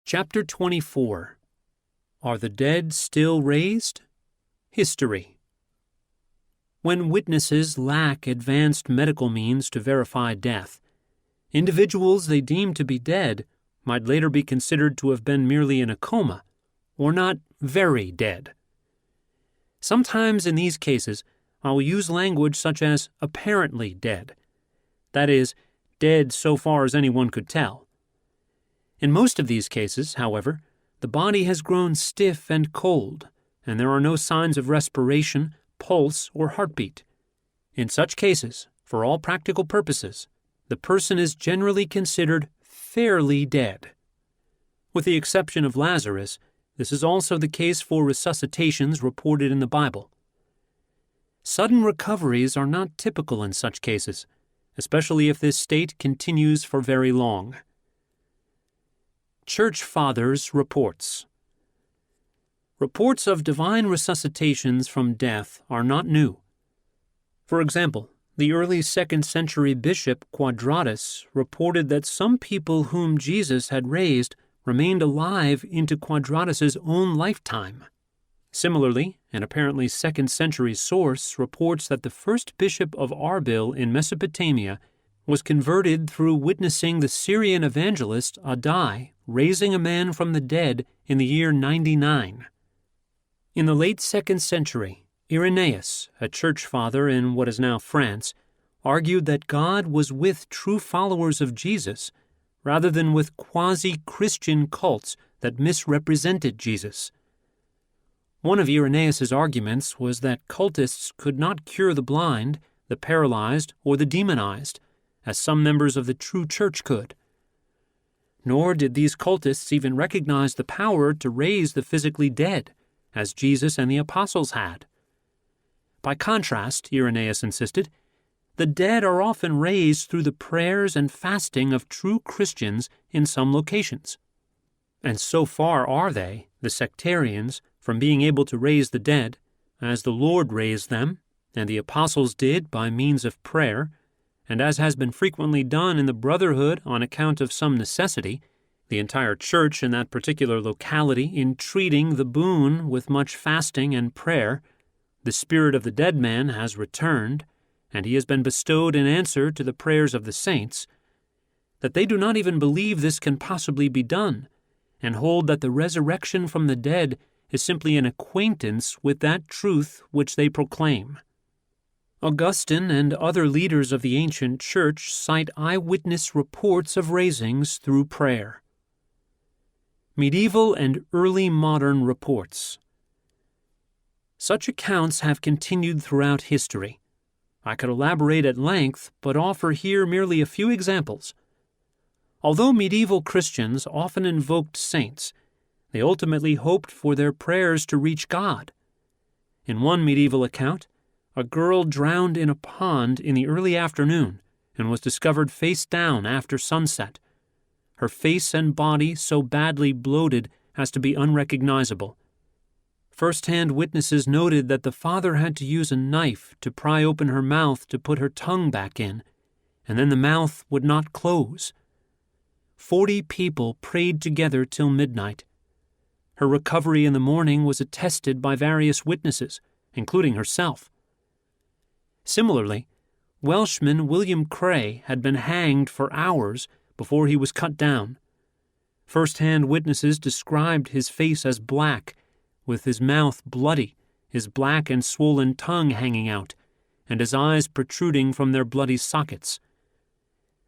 Chapter 24. Are the Dead Still Raised? History. When witnesses lack advanced medical means to verify death, individuals they deem to be dead might later be considered to have been merely in a coma, or not very dead. Sometimes in these cases, I will use language such as apparently dead, that is, dead so far as anyone could tell. In most of these cases, however, the body has grown stiff and cold, and there are no signs of respiration, pulse, or heartbeat. In such cases, for all practical purposes, the person is generally considered fairly dead. With the exception of Lazarus, this is also the case for resuscitations reported in the Bible. Sudden recoveries are not typical in such cases, especially if this state continues for very long. Church Fathers Reports. Reports of divine resuscitations from death are not new. For example, the early 2nd century bishop Quadratus reported that some people whom Jesus had raised remained alive into Quadratus's own lifetime. Similarly, an apparently 2nd century source reports that the first bishop of Arbil in Mesopotamia was converted through witnessing the Syrian evangelist Adai raising a man from the dead in the year 99. In the late 2nd century, Irenaeus, a church father in what is now France, argued that God was with true followers of Jesus rather than with quasi-Christian cults that misrepresented Jesus. One of Irenaeus's arguments was that cultists could not cure the blind, the paralyzed, or the demonized, as some members of the true church could. Nor did these cultists even recognize the power to raise the physically dead, as Jesus and the apostles had. By contrast, Irenaeus insisted, the dead are often raised through the prayers and fasting of true Christians in some locations. And so far are they, the sectarians, from being able to raise the dead, as the Lord raised them, and the apostles did by means of prayer, and as has been frequently done in the brotherhood on account of some necessity, the entire church in that particular locality entreating the boon with much fasting and prayer, the spirit of the dead man has returned, and he has been bestowed in answer to the prayers of the saints, that they do not even believe this can possibly be done, and hold that the resurrection from the dead is simply an acquaintance with that truth which they proclaim. Augustine and other leaders of the ancient church cite eyewitness reports of raisings through prayer. Medieval and early modern reports. Such accounts have continued throughout history. I could elaborate at length, but offer here merely a few examples. Although medieval Christians often invoked saints, they ultimately hoped for their prayers to reach God. In one medieval account, a girl drowned in a pond in the early afternoon and was discovered face down after sunset. Her face and body so badly bloated as to be unrecognizable. First-hand witnesses noted that the father had to use a knife to pry open her mouth to put her tongue back in, and then the mouth would not close. 40 people prayed together till midnight. Her recovery in the morning was attested by various witnesses, including herself. Similarly, Welshman William Cray had been hanged for hours before he was cut down. First-hand witnesses described his face as black, with his mouth bloody, his black and swollen tongue hanging out, and his eyes protruding from their bloody sockets.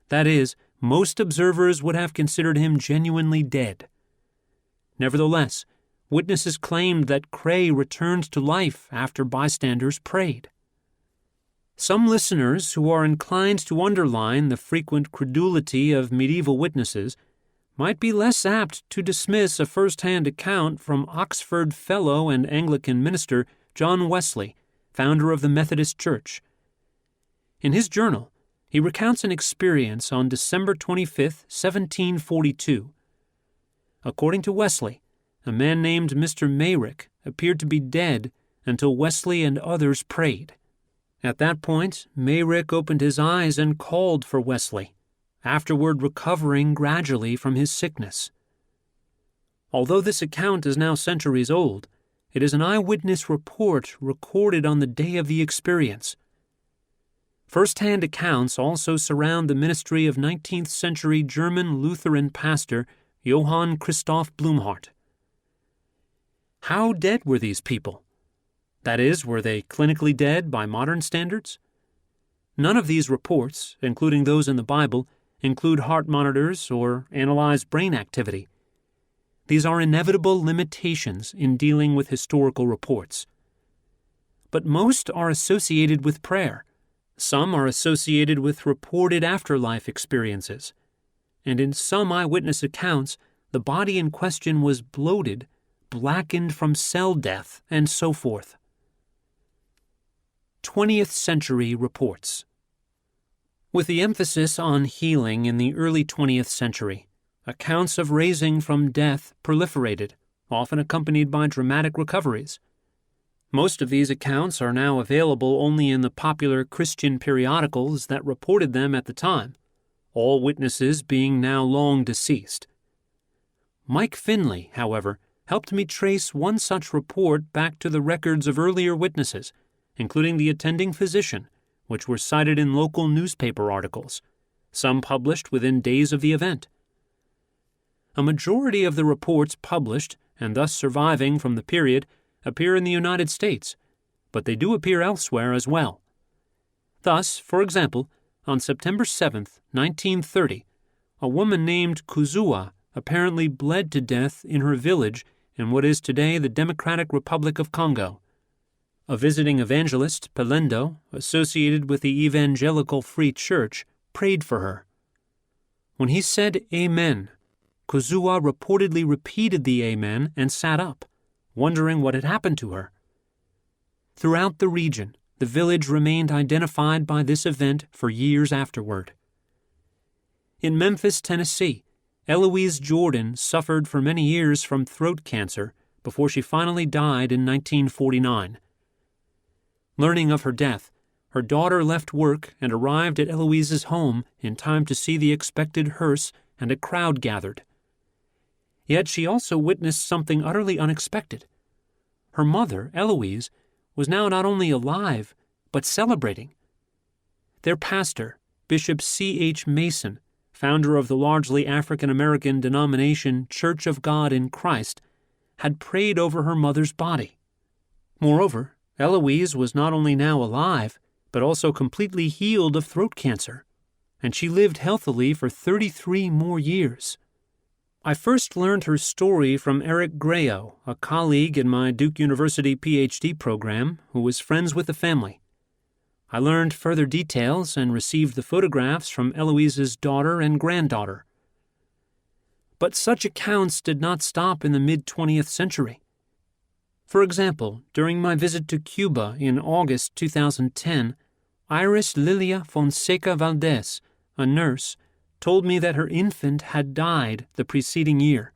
That is, most observers would have considered him genuinely dead. Nevertheless, witnesses claimed that Cray returned to life after bystanders prayed. Some listeners who are inclined to underline the frequent credulity of medieval witnesses might be less apt to dismiss a first-hand account from Oxford fellow and Anglican minister John Wesley, founder of the Methodist Church. In his journal, he recounts an experience on December 25, 1742. According to Wesley, a man named Mr. Mayrick appeared to be dead until Wesley and others prayed. At that point, Mayrick opened his eyes and called for Wesley, afterward recovering gradually from his sickness. Although this account is now centuries old, it is an eyewitness report recorded on the day of the experience. First-hand accounts also surround the ministry of 19th-century German Lutheran pastor Johann Christoph Blumhardt. How dead were these people? That is, were they clinically dead by modern standards? None of these reports, including those in the Bible, include heart monitors or analyze brain activity. These are inevitable limitations in dealing with historical reports. But most are associated with prayer. Some are associated with reported afterlife experiences. And in some eyewitness accounts, the body in question was bloated, blackened from cell death, and so forth. 20th century reports. With the emphasis on healing in the early 20th century, accounts of raising from death proliferated, often accompanied by dramatic recoveries. Most of these accounts are now available only in the popular Christian periodicals that reported them at the time, all witnesses being now long deceased. Mike Finley, however, helped me trace one such report back to the records of earlier witnesses, including the attending physician, which were cited in local newspaper articles, some published within days of the event. A majority of the reports published, and thus surviving from the period, appear in the United States, but they do appear elsewhere as well. Thus, for example, on September 7, 1930, a woman named Kuzua apparently bled to death in her village in what is today the Democratic Republic of Congo. A visiting evangelist, Pelendo, associated with the Evangelical Free Church, prayed for her. When he said Amen, Kuzua reportedly repeated the Amen and sat up, wondering what had happened to her. Throughout the region, the village remained identified by this event for years afterward. In Memphis, Tennessee, Eloise Jordan suffered for many years from throat cancer before she finally died in 1949. Learning of her death, her daughter left work and arrived at Eloise's home in time to see the expected hearse, and a crowd gathered. Yet she also witnessed something utterly unexpected. Her mother, Eloise, was now not only alive, but celebrating. Their pastor, Bishop C.H. Mason, founder of the largely African-American denomination Church of God in Christ, had prayed over her mother's body. Moreover, Eloise was not only now alive, but also completely healed of throat cancer, and she lived healthily for 33 more years. I first learned her story from Eric Grayo, a colleague in my Duke University PhD program who was friends with the family. I learned further details and received the photographs from Eloise's daughter and granddaughter. But such accounts did not stop in the mid-20th century. For example, during my visit to Cuba in August 2010, Iris Lilia Fonseca Valdez, a nurse, told me that her infant had died the preceding year.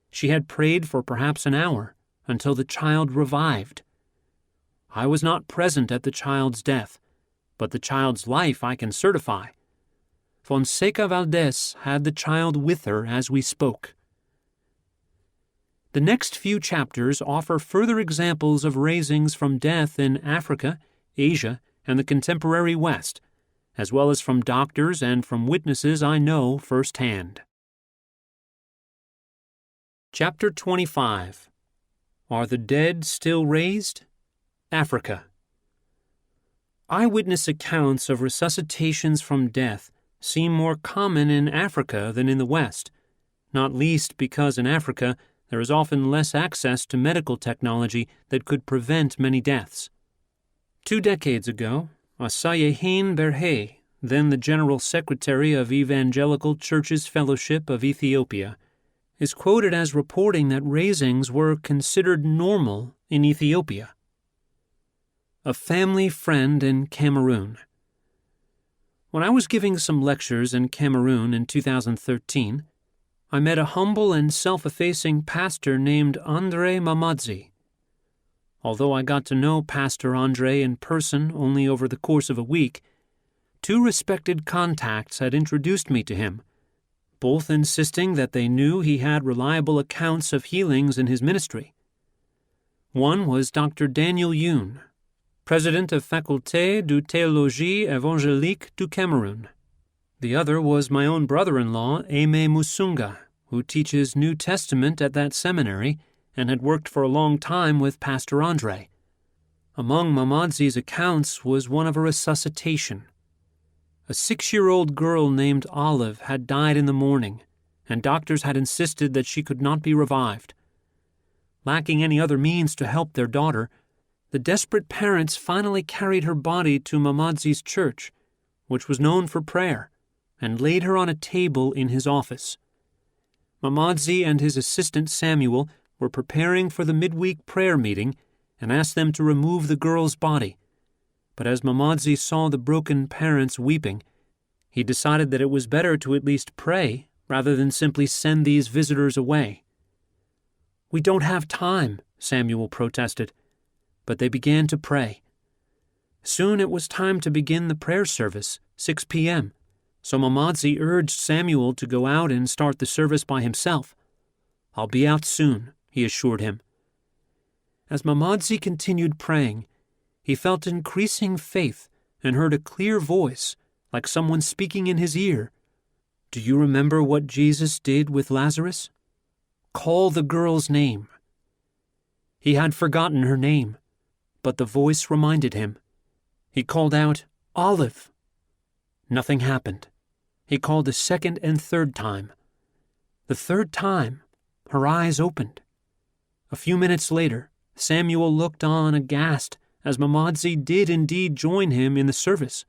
She had prayed for perhaps an hour until the child revived. I was not present at the child's death, but the child's life I can certify. Fonseca Valdez had the child with her as we spoke. The next few chapters offer further examples of raisings from death in Africa, Asia, and the contemporary West, as well as from doctors and from witnesses I know firsthand. Chapter 25. Are the Dead Still Raised? Africa. Eyewitness accounts of resuscitations from death seem more common in Africa than in the West, not least because in Africa there is often less access to medical technology that could prevent many deaths. 2 decades ago, Asayehin Berhe, then the General Secretary of Evangelical Churches Fellowship of Ethiopia, is quoted as reporting that raisings were considered normal in Ethiopia. A family friend in Cameroon. When I was giving some lectures in Cameroon in 2013, I met a humble and self-effacing pastor named Andre Mamadzi. Although I got to know Pastor Andre in person only over the course of a week, 2 respected contacts had introduced me to him, both insisting that they knew he had reliable accounts of healings in his ministry. One was Dr. Daniel Hume, president of Faculté de Théologie Évangélique du Cameroon. The other was my own brother-in-law, Aimé Musunga, who teaches New Testament at that seminary and had worked for a long time with Pastor Andre. Among Mamadzi's accounts was one of a resuscitation. A 6-year-old girl named Olive had died in the morning, and doctors had insisted that she could not be revived. Lacking any other means to help their daughter, the desperate parents finally carried her body to Mamadzi's church, which was known for prayer, and laid her on a table in his office. Mamadzi and his assistant Samuel were preparing for the midweek prayer meeting and asked them to remove the girl's body. But as Mamadzi saw the broken parents weeping, he decided that it was better to at least pray rather than simply send these visitors away. "We don't have time," Samuel protested, but they began to pray. Soon it was time to begin the prayer service, 6 p.m., so Mamadzi urged Samuel to go out and start the service by himself. "I'll be out soon," he assured him. As Mamadzi continued praying, he felt increasing faith and heard a clear voice, like someone speaking in his ear. "Do you remember what Jesus did with Lazarus? Call the girl's name." He had forgotten her name, but the voice reminded him. He called out, "Olive." Nothing happened. He called a second and third time. The third time, her eyes opened. A few minutes later, Samuel looked on aghast as Mamadzi did indeed join him in the service.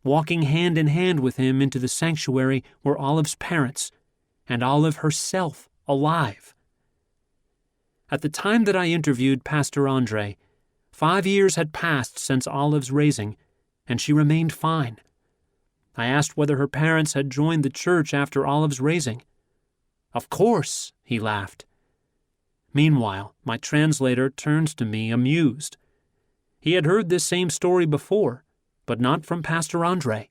Walking hand in hand with him into the sanctuary were Olive's parents, and Olive herself, alive. At the time that I interviewed Pastor Andre, 5 years had passed since Olive's raising, and she remained fine. I asked whether her parents had joined the church after Olive's raising. "Of course," he laughed. Meanwhile, my translator turned to me amused. He had heard this same story before, but not from Pastor Andre.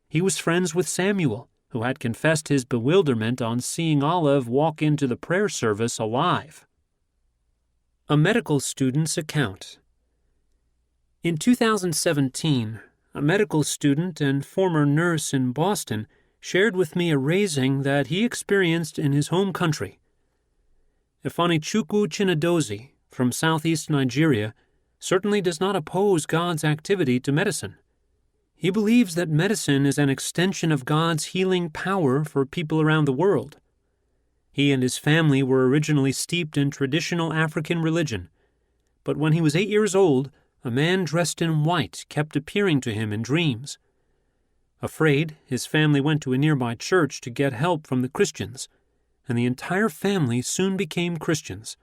He was friends with Samuel, who had confessed his bewilderment on seeing Olive walk into the prayer service alive. A medical student's account. In 2017, a medical student and former nurse in Boston shared with me a raising that he experienced in his home country. Ifanichukwu Chinadozie, from southeast Nigeria, certainly does not oppose God's activity to medicine. He believes that medicine is an extension of God's healing power for people around the world. He and his family were originally steeped in traditional African religion, but when he was 8 years old, a man dressed in white kept appearing to him in dreams. Afraid, his family went to a nearby church to get help from the Christians, and the entire family soon became Christians.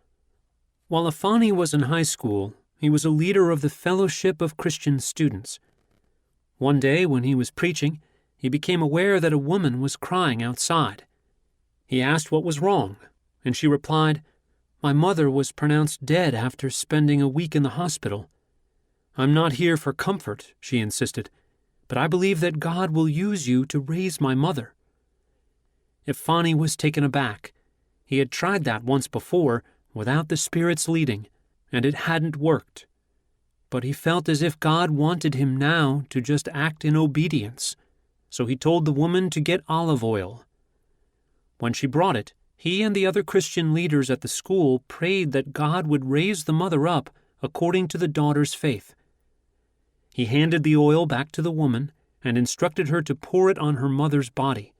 While Ifani was in high school, he was a leader of the Fellowship of Christian Students. One day when he was preaching, he became aware that a woman was crying outside. He asked what was wrong, and she replied, "My mother was pronounced dead after spending a week in the hospital. I'm not here for comfort," she insisted, "but I believe that God will use you to raise my mother." Ifani was taken aback. He had tried that once before, without the Spirit's leading, and it hadn't worked. But he felt as if God wanted him now to just act in obedience, so he told the woman to get olive oil. When she brought it, he and the other Christian leaders at the school prayed that God would raise the mother up according to the daughter's faith. He handed the oil back to the woman and instructed her to pour it on her mother's body.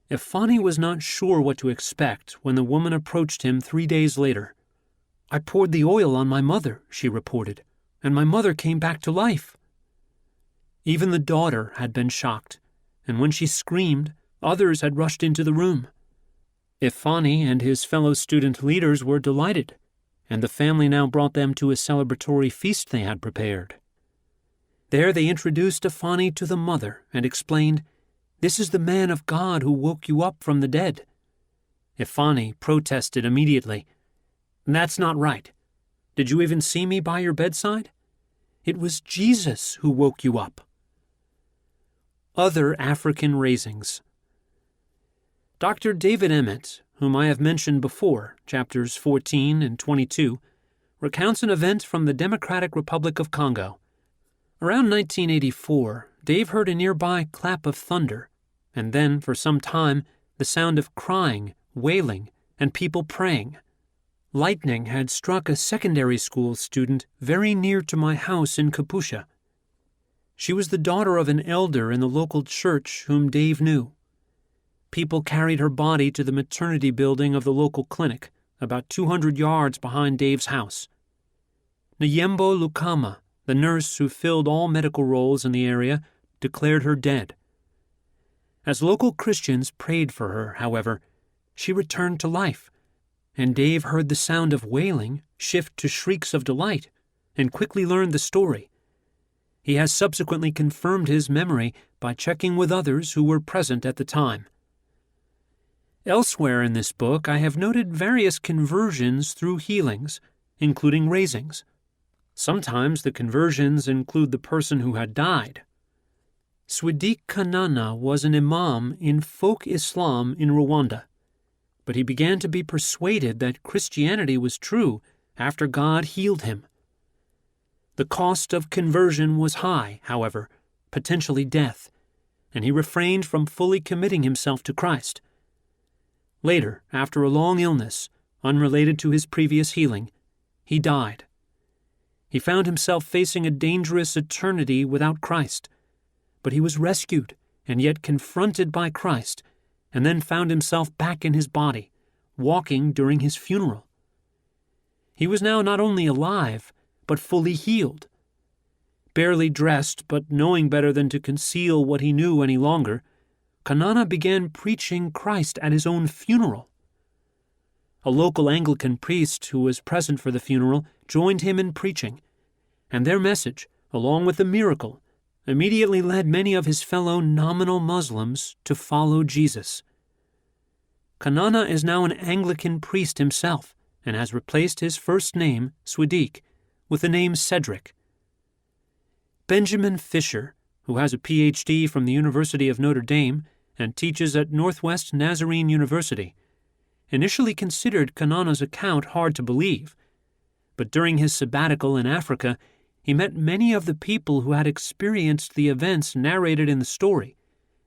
Ifani was not sure what to expect when the woman approached him 3 days later. "I poured the oil on my mother," she reported, "and my mother came back to life." Even the daughter had been shocked, and when she screamed, others had rushed into the room. Ifani and his fellow student leaders were delighted, and the family now brought them to a celebratory feast they had prepared. There they introduced Ifani to the mother and explained, "This is the man of God who woke you up from the dead." Ifani protested immediately, "That's not right. Did you even see me by your bedside? It was Jesus who woke you up." Other African raisings. Dr. David Emmett, whom I have mentioned before, chapters 14 and 22, recounts an event from the Democratic Republic of Congo. Around 1984, Dave heard a nearby clap of thunder, and then, for some time, the sound of crying, wailing, and people praying. Lightning had struck a secondary school student very near to my house in Kapusha. She was the daughter of an elder in the local church whom Dave knew. People carried her body to the maternity building of the local clinic, about 200 yards behind Dave's house. Nyembo Lukama, the nurse who filled all medical roles in the area, declared her dead. As local Christians prayed for her, however, she returned to life, and Dave heard the sound of wailing shift to shrieks of delight, and quickly learned the story. He has subsequently confirmed his memory by checking with others who were present at the time. Elsewhere in this book, I have noted various conversions through healings, including raisings. Sometimes the conversions include the person who had died. Swedik Kanana was an imam in folk Islam in Rwanda, but he began to be persuaded that Christianity was true after God healed him. The cost of conversion was high, however, potentially death, and he refrained from fully committing himself to Christ. Later, after a long illness, unrelated to his previous healing, he died. He found himself facing a dangerous eternity without Christ, but he was rescued and yet confronted by Christ, and then found himself back in his body, walking during his funeral. He was now not only alive, but fully healed. Barely dressed, but knowing better than to conceal what he knew any longer, Kanana began preaching Christ at his own funeral. A local Anglican priest who was present for the funeral joined him in preaching, and their message, along with the miracle, immediately led many of his fellow nominal Muslims to follow Jesus. Kanana is now an Anglican priest himself and has replaced his first name, Swedik, with the name Cedric. Benjamin Fisher, who has a Ph.D. from the University of Notre Dame and teaches at Northwest Nazarene University, initially considered Kanana's account hard to believe, but during his sabbatical in Africa, he met many of the people who had experienced the events narrated in the story,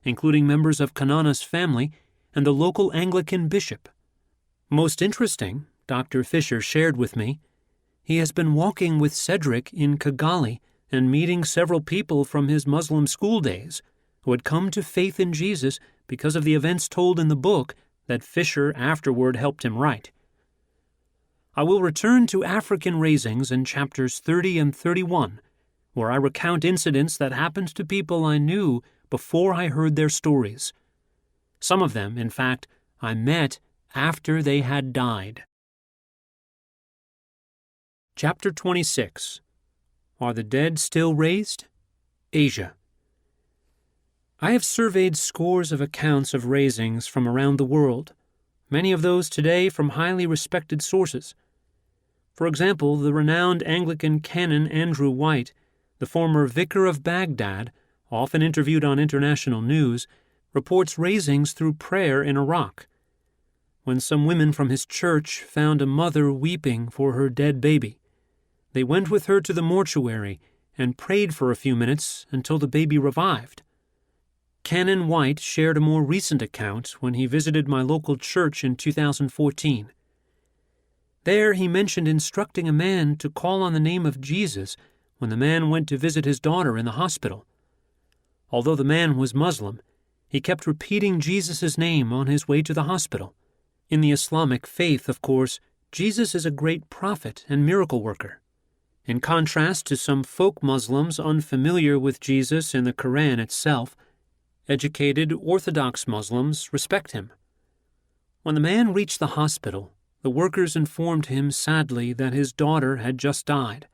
including members of Kanana's family and the local Anglican bishop. Most interesting, Dr. Fisher shared with me, he has been walking with Cedric in Kigali and meeting several people from his Muslim school days who had come to faith in Jesus because of the events told in the book that Fisher afterward helped him write. I will return to African raisings in chapters 30 and 31, where I recount incidents that happened to people I knew before I heard their stories. Some of them, in fact, I met after they had died. Chapter 26. Are the Dead Still Raised? Asia. I have surveyed scores of accounts of raisings from around the world, many of those today from highly respected sources. For example, the renowned Anglican canon Andrew White, the former vicar of Baghdad, often interviewed on international news, reports raisings through prayer in Iraq. When some women from his church found a mother weeping for her dead baby, they went with her to the mortuary and prayed for a few minutes until the baby revived. Canon White shared a more recent account when he visited my local church in 2014. There he mentioned instructing a man to call on the name of Jesus when the man went to visit his daughter in the hospital. Although the man was Muslim, he kept repeating Jesus' name on his way to the hospital. In the Islamic faith, of course, Jesus is a great prophet and miracle worker. In contrast to some folk Muslims unfamiliar with Jesus in the Quran itself, educated Orthodox Muslims respect him. When the man reached the hospital, the workers informed him sadly that his daughter had just died.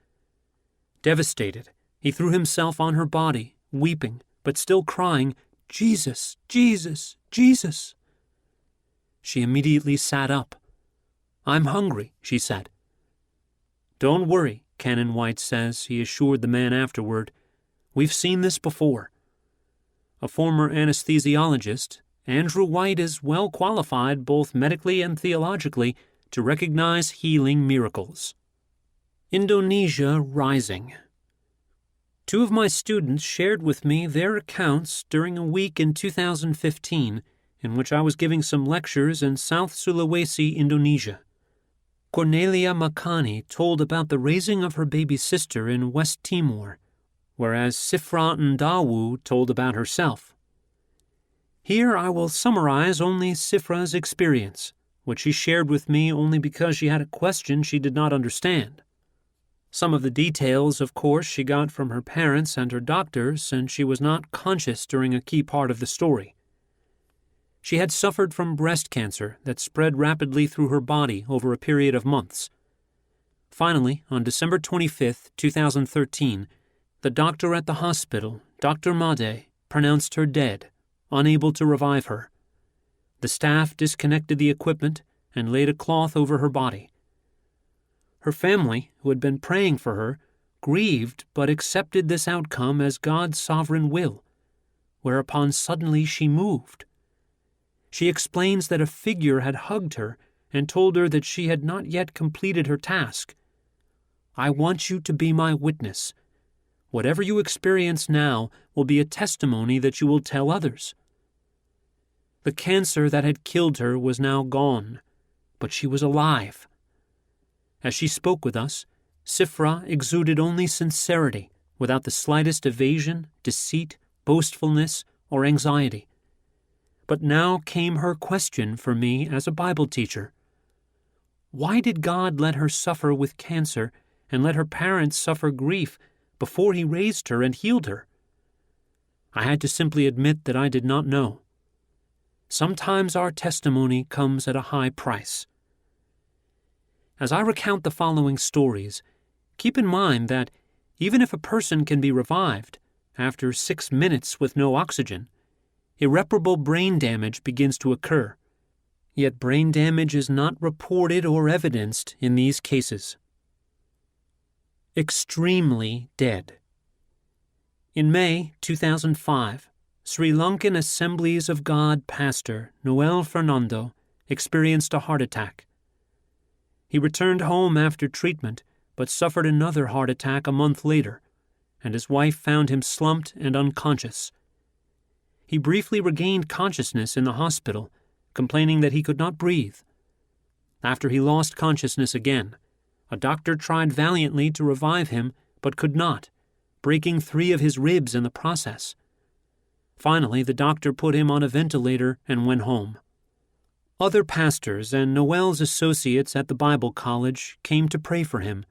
Devastated, he threw himself on her body, weeping, but still crying, "Jesus, Jesus, Jesus." She immediately sat up. "I'm hungry," she said. "Don't worry," Canon White says he assured the man afterward. "We've seen this before." A former anesthesiologist, Andrew White is well qualified both medically and theologically to recognize healing miracles. Indonesia Rising. 2 of my students shared with me their accounts during a week in 2015 in which I was giving some lectures in South Sulawesi, Indonesia. Cornelia Makani told about the raising of her baby sister in West Timor, whereas Sifra Ndawu told about herself. Here I will summarize only Sifra's experience, which she shared with me only because she had a question she did not understand. Some of the details, of course, she got from her parents and her doctors, and she was not conscious during a key part of the story. She had suffered from breast cancer that spread rapidly through her body over a period of months. Finally, on December 25, 2013, the doctor at the hospital, Dr. Made, pronounced her dead, unable to revive her. The staff disconnected the equipment and laid a cloth over her body. Her family, who had been praying for her, grieved but accepted this outcome as God's sovereign will, whereupon suddenly she moved. She explains that a figure had hugged her and told her that she had not yet completed her task. "I want you to be my witness. Whatever you experience now will be a testimony that you will tell others." The cancer that had killed her was now gone, but she was alive. As she spoke with us, Sifra exuded only sincerity, without the slightest evasion, deceit, boastfulness, or anxiety. But now came her question for me as a Bible teacher. Why did God let her suffer with cancer and let her parents suffer grief before He raised her and healed her? I had to simply admit that I did not know. Sometimes our testimony comes at a high price. As I recount the following stories, keep in mind that even if a person can be revived after 6 minutes with no oxygen, irreparable brain damage begins to occur. Yet brain damage is not reported or evidenced in these cases. Extremely dead. In May 2005, Sri Lankan Assemblies of God pastor Noel Fernando experienced a heart attack. He returned home after treatment, but suffered another heart attack a month later, and his wife found him slumped and unconscious. He briefly regained consciousness in the hospital, complaining that he could not breathe. After he lost consciousness again, a doctor tried valiantly to revive him, but could not, breaking 3 of his ribs in the process. Finally, the doctor put him on a ventilator and went home. Other pastors and Noel's associates at the Bible College came to pray for him,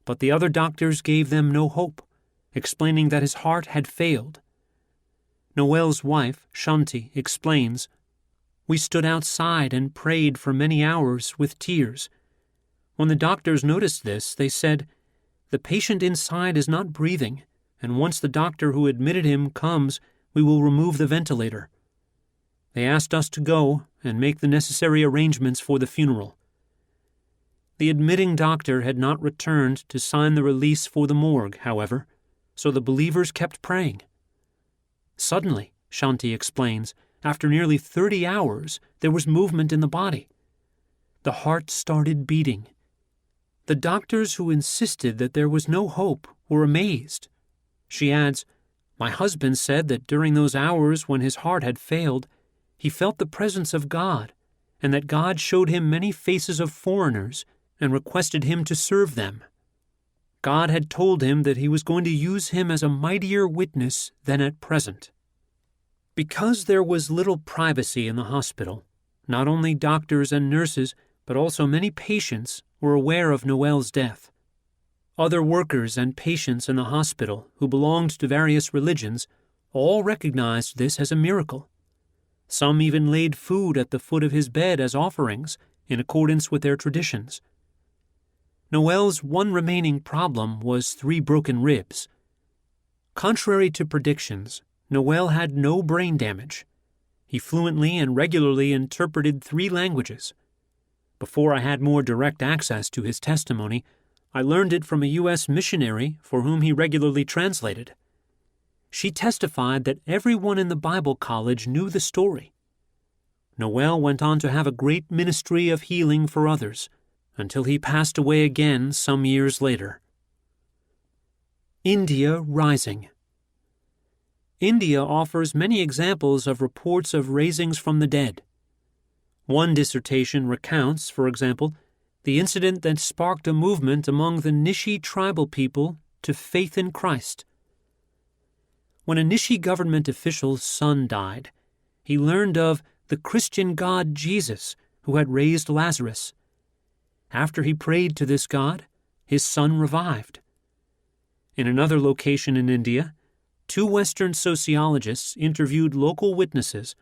but the other doctors gave them no hope, explaining that his heart had failed. Noel's wife, Shanti, explains, "We stood outside and prayed for many hours with tears. When the doctors noticed this, they said, 'The patient inside is not breathing, and once the doctor who admitted him comes, we will remove the ventilator.' They asked us to go and make the necessary arrangements for the funeral. The admitting doctor had not returned to sign the release for the morgue, however, so the believers kept praying. Suddenly, Shanti explains, after nearly 30 hours, there was movement in the body. The heart started beating. The doctors who insisted that there was no hope were amazed. She adds, 'My husband said that during those hours when his heart had failed, he felt the presence of God, and that God showed him many faces of foreigners and requested him to serve them. God had told him that He was going to use him as a mightier witness than at present.' Because there was little privacy in the hospital, not only doctors and nurses, but also many patients were aware of Noel's death. Other workers and patients in the hospital who belonged to various religions all recognized this as a miracle. Some even laid food at the foot of his bed as offerings in accordance with their traditions. Noel's one remaining problem was 3 broken ribs. Contrary to predictions, Noel had no brain damage. He fluently and regularly interpreted 3 languages. Before I had more direct access to his testimony, I learned it from a U.S. missionary for whom he regularly translated. She testified that everyone in the Bible college knew the story, Noel went on to have a great ministry of healing for others, until he passed away again some years later. India rising. India offers many examples of reports of raisings from the dead. One dissertation recounts, for example, the incident that sparked a movement among the Nishi tribal people to faith in Christ. When a Nishi government official's son died, he learned of the Christian God Jesus who had raised Lazarus. After he prayed to this God, his son revived. In another location in India, 2 Western sociologists interviewed local witnesses,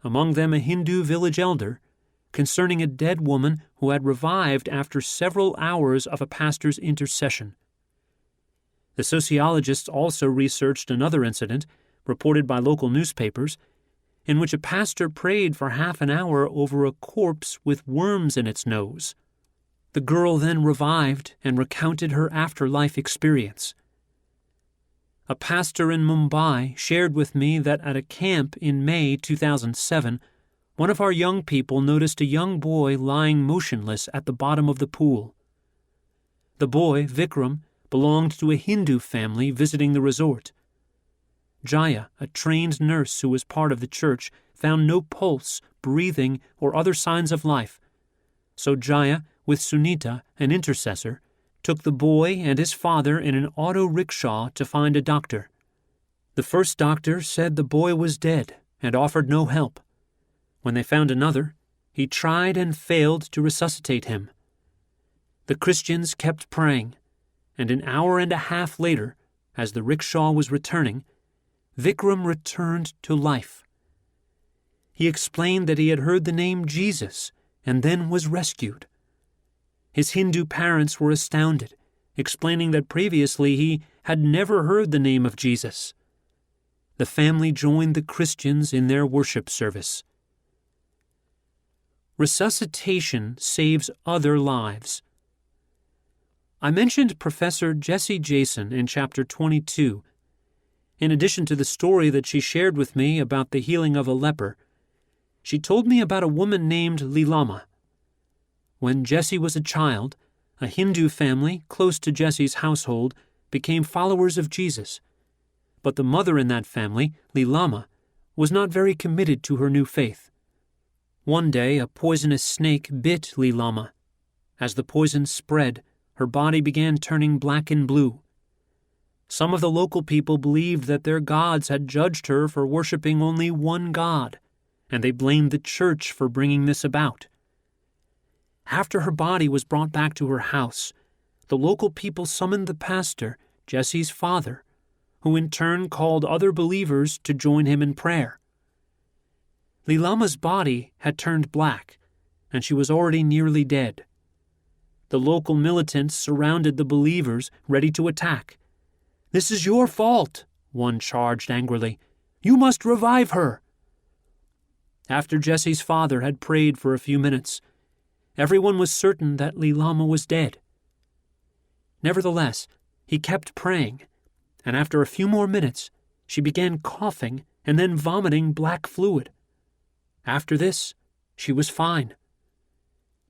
among them a Hindu village elder, concerning a dead woman who had revived after several hours of a pastor's intercession. The sociologists also researched another incident, reported by local newspapers, in which a pastor prayed for half an hour over a corpse with worms in its nose. The girl then revived and recounted her afterlife experience. A pastor in Mumbai shared with me that at a camp in May 2007, one of our young people noticed a young boy lying motionless at the bottom of the pool. The boy, Vikram, belonged to a Hindu family visiting the resort. Jaya, a trained nurse who was part of the church, found no pulse, breathing, or other signs of life. So Jaya, with Sunita, an intercessor, took the boy and his father in an auto rickshaw to find a doctor. The first doctor said the boy was dead and offered no help. When they found another, he tried and failed to resuscitate him. The Christians kept praying, and an hour and a half later, as the rickshaw was returning, Vikram returned to life. He explained that he had heard the name Jesus and then was rescued. His Hindu parents were astounded, explaining that previously he had never heard the name of Jesus. The family joined the Christians in their worship service. Resuscitation saves other lives. I mentioned Professor Jessie Jason in Chapter 22. In addition to the story that she shared with me about the healing of a leper, she told me about a woman named Leelama. When Jessie was a child, a Hindu family close to Jessie's household became followers of Jesus. But the mother in that family, Leelama, was not very committed to her new faith. One day, a poisonous snake bit Leelama. As the poison spread, her body began turning black and blue. Some of the local people believed that their gods had judged her for worshiping only one God, and they blamed the church for bringing this about. After her body was brought back to her house, the local people summoned the pastor, Jessie's father, who in turn called other believers to join him in prayer. Leelama's body had turned black, and she was already nearly dead. The local militants surrounded the believers, ready to attack. "This is your fault," one charged angrily. "You must revive her." After Jessie's father had prayed for a few minutes, everyone was certain that Leelama was dead. Nevertheless, he kept praying, and after a few more minutes, she began coughing and then vomiting black fluid. After this, she was fine.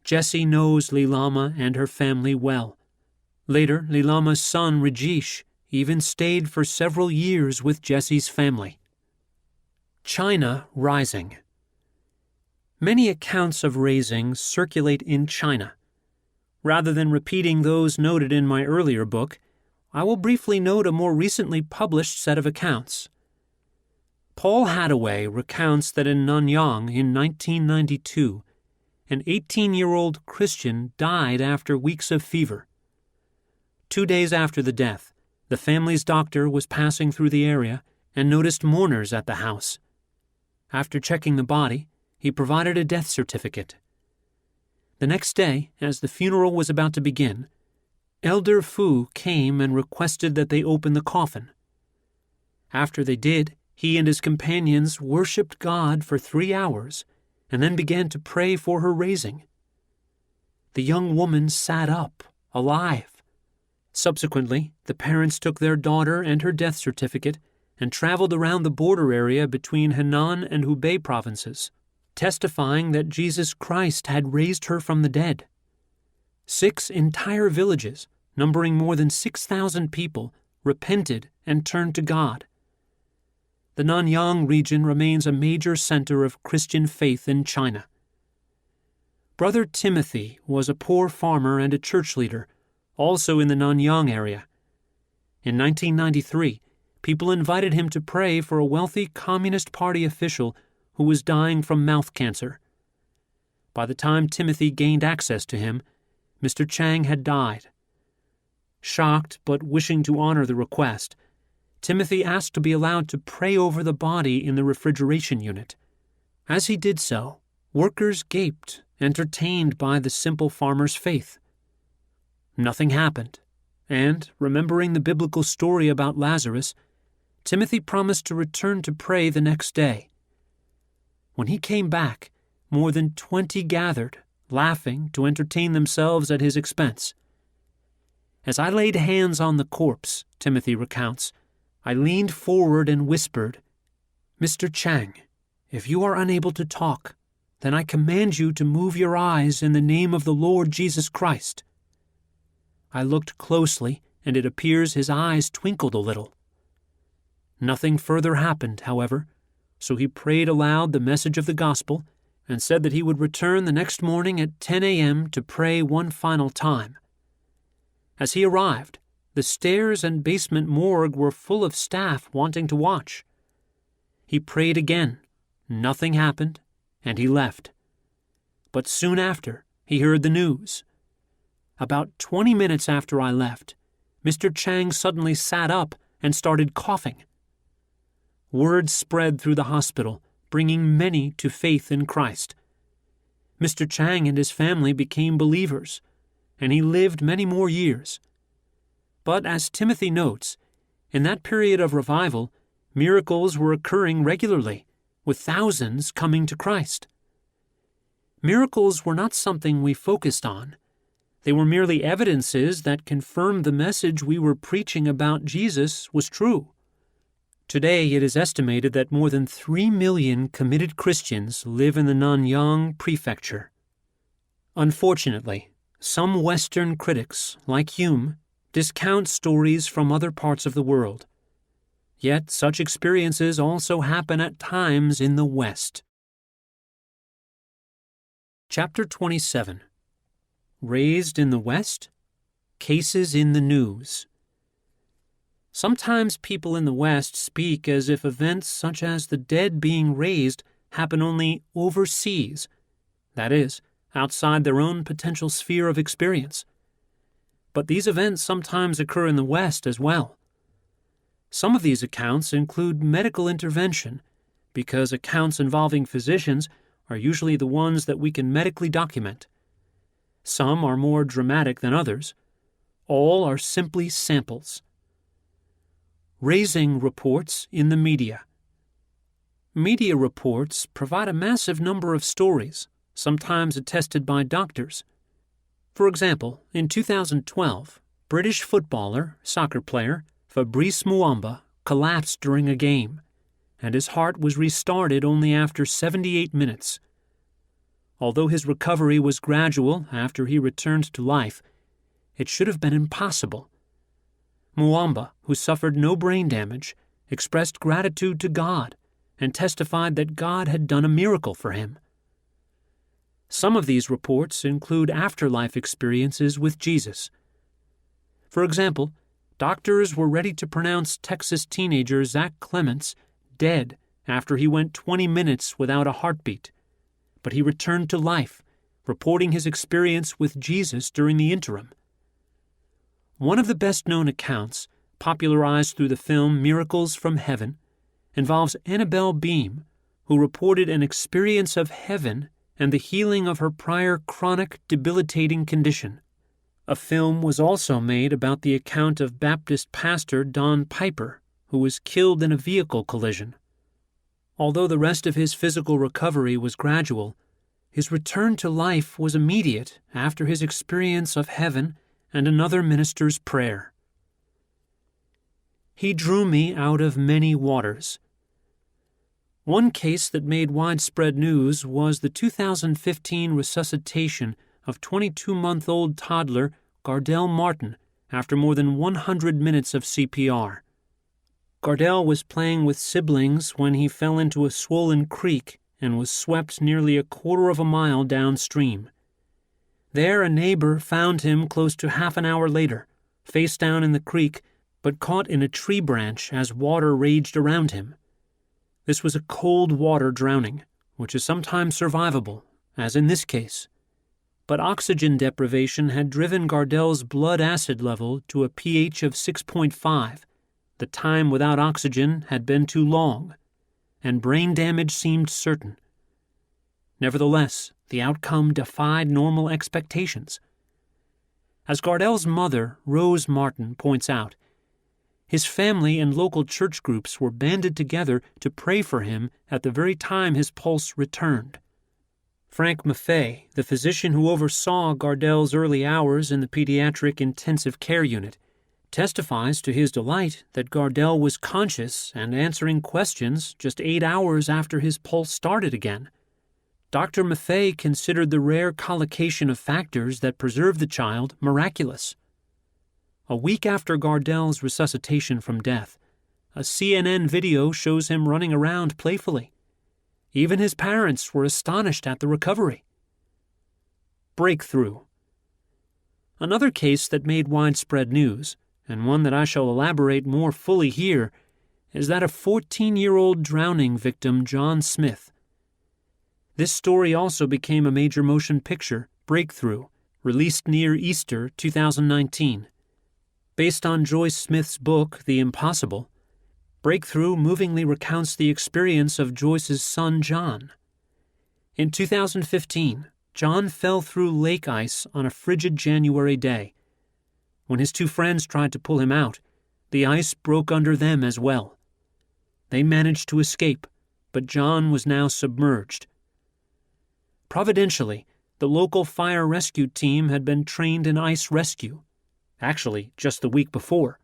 Jessie knows Leelama and her family well. Later, Leelama's son, Rajesh, even stayed for several years with Jessie's family. China rising. Many accounts of raisings circulate in China. Rather than repeating those noted in my earlier book, I will briefly note a more recently published set of accounts. Paul Hadaway recounts that in Nanyang in 1992, an 18-year-old Christian died after weeks of fever. 2 days after the death, the family's doctor was passing through the area and noticed mourners at the house. After checking the body, he provided a death certificate. The next day, as the funeral was about to begin, Elder Fu came and requested that they open the coffin. After they did, he and his companions worshipped God for 3 hours and then began to pray for her raising. The young woman sat up, alive. Subsequently, the parents took their daughter and her death certificate and traveled around the border area between Henan and Hubei provinces. testifying that Jesus Christ had raised her from the dead. 6 entire villages, numbering more than 6,000 people, repented and turned to God. The Nanyang region remains a major center of Christian faith in China. Brother Timothy was a poor farmer and a church leader, also in the Nanyang area. In 1993, people invited him to pray for a wealthy Communist Party official who was dying from mouth cancer. By the time Timothy gained access to him, Mr. Chang had died. Shocked but wishing to honor the request, Timothy asked to be allowed to pray over the body in the refrigeration unit. As he did so, workers gaped, entertained by the simple farmer's faith. Nothing happened, and, remembering the biblical story about Lazarus, Timothy promised to return to pray the next day. When he came back, more than 20 gathered, laughing, to entertain themselves at his expense. As I laid hands on the corpse, Timothy recounts, I leaned forward and whispered, "Mr. Chang, if you are unable to talk, then I command you to move your eyes in the name of the Lord Jesus Christ." I looked closely, and it appears his eyes twinkled a little. Nothing further happened, however, so he prayed aloud the message of the gospel and said that he would return the next morning at 10 a.m. to pray one final time. As he arrived, the stairs and basement morgue were full of staff wanting to watch. He prayed again. Nothing happened, and he left. But soon after, he heard the news. About 20 minutes after I left, Mr. Chang suddenly sat up and started coughing. Word spread through the hospital, bringing many to faith in Christ. Mr. Chang and his family became believers, and he lived many more years. But as Timothy notes, in that period of revival, miracles were occurring regularly, with thousands coming to Christ. Miracles were not something we focused on. They were merely evidences that confirmed the message we were preaching about Jesus was true. Today, it is estimated that more than 3 million committed Christians live in the Nanyang Prefecture. Unfortunately, some Western critics, like Hume, discount stories from other parts of the world. Yet such experiences also happen at times in the West. Chapter 27. Raised in the West? Cases in the News. Sometimes people in the West speak as if events such as the dead being raised happen only overseas, that is, outside their own potential sphere of experience. But these events sometimes occur in the West as well. Some of these accounts include medical intervention, because accounts involving physicians are usually the ones that we can medically document. Some are more dramatic than others. All are simply samples. Raising reports in the media. Media reports provide a massive number of stories, sometimes attested by doctors. For example, in 2012, British soccer player, Fabrice Muamba collapsed during a game, and his heart was restarted only after 78 minutes. Although his recovery was gradual after he returned to life, it should have been impossible. Muamba, who suffered no brain damage, expressed gratitude to God and testified that God had done a miracle for him. Some of these reports include afterlife experiences with Jesus. For example, doctors were ready to pronounce Texas teenager Zach Clements dead after he went 20 minutes without a heartbeat, but he returned to life, reporting his experience with Jesus during the interim. One of the best-known accounts, popularized through the film Miracles from Heaven, involves Annabelle Beam, who reported an experience of heaven and the healing of her prior chronic, debilitating condition. A film was also made about the account of Baptist pastor Don Piper, who was killed in a vehicle collision. Although the rest of his physical recovery was gradual, his return to life was immediate after his experience of heaven and another minister's prayer. He drew me out of many waters. One case that made widespread news was the 2015 resuscitation of 22-month-old toddler Gardel Martin after more than 100 minutes of CPR. Gardel was playing with siblings when he fell into a swollen creek and was swept nearly a quarter of a mile downstream. There, a neighbor found him close to half an hour later, face down in the creek, but caught in a tree branch as water raged around him. This was a cold water drowning, which is sometimes survivable, as in this case. But oxygen deprivation had driven Gardel's blood acid level to a pH of 6.5. The time without oxygen had been too long, and brain damage seemed certain. Nevertheless, the outcome defied normal expectations. As Gardel's mother, Rose Martin, points out, his family and local church groups were banded together to pray for him at the very time his pulse returned. Frank Maffei, the physician who oversaw Gardel's early hours in the pediatric intensive care unit, testifies to his delight that Gardel was conscious and answering questions just 8 hours after his pulse started again. Dr. Maffei considered the rare collocation of factors that preserved the child miraculous. A week after Gardel's resuscitation from death, a CNN video shows him running around playfully. Even his parents were astonished at the recovery. Breakthrough. Another case that made widespread news, and one that I shall elaborate more fully here, is that of 14-year-old drowning victim John Smith. This story also became a major motion picture, Breakthrough, released near Easter 2019. Based on Joyce Smith's book, The Impossible, Breakthrough movingly recounts the experience of Joyce's son John. In 2015, John fell through lake ice on a frigid January day. When his two friends tried to pull him out, the ice broke under them as well. They managed to escape, but John was now submerged. Providentially, the local fire rescue team had been trained in ice rescue, actually just the week before.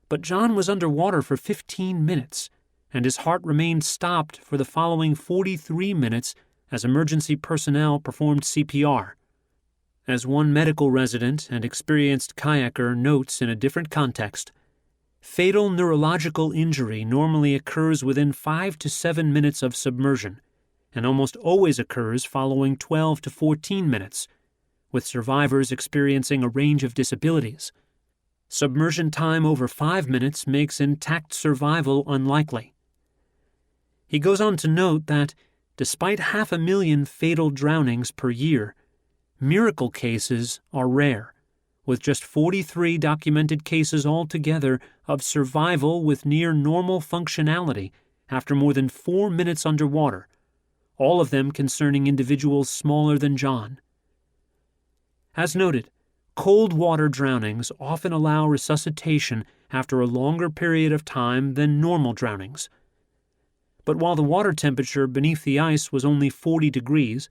But John was underwater for 15 minutes, and his heart remained stopped for the following 43 minutes as emergency personnel performed CPR. As one medical resident and experienced kayaker notes in a different context, fatal neurological injury normally occurs within 5 to 7 minutes of submersion, and almost always occurs following 12 to 14 minutes, with survivors experiencing a range of disabilities. Submersion time over 5 minutes makes intact survival unlikely. He goes on to note that, despite 500,000 fatal drownings per year, miracle cases are rare, with just 43 documented cases altogether of survival with near normal functionality after more than 4 minutes underwater, all of them concerning individuals smaller than John. As noted, cold water drownings often allow resuscitation after a longer period of time than normal drownings. But while the water temperature beneath the ice was only 40 degrees,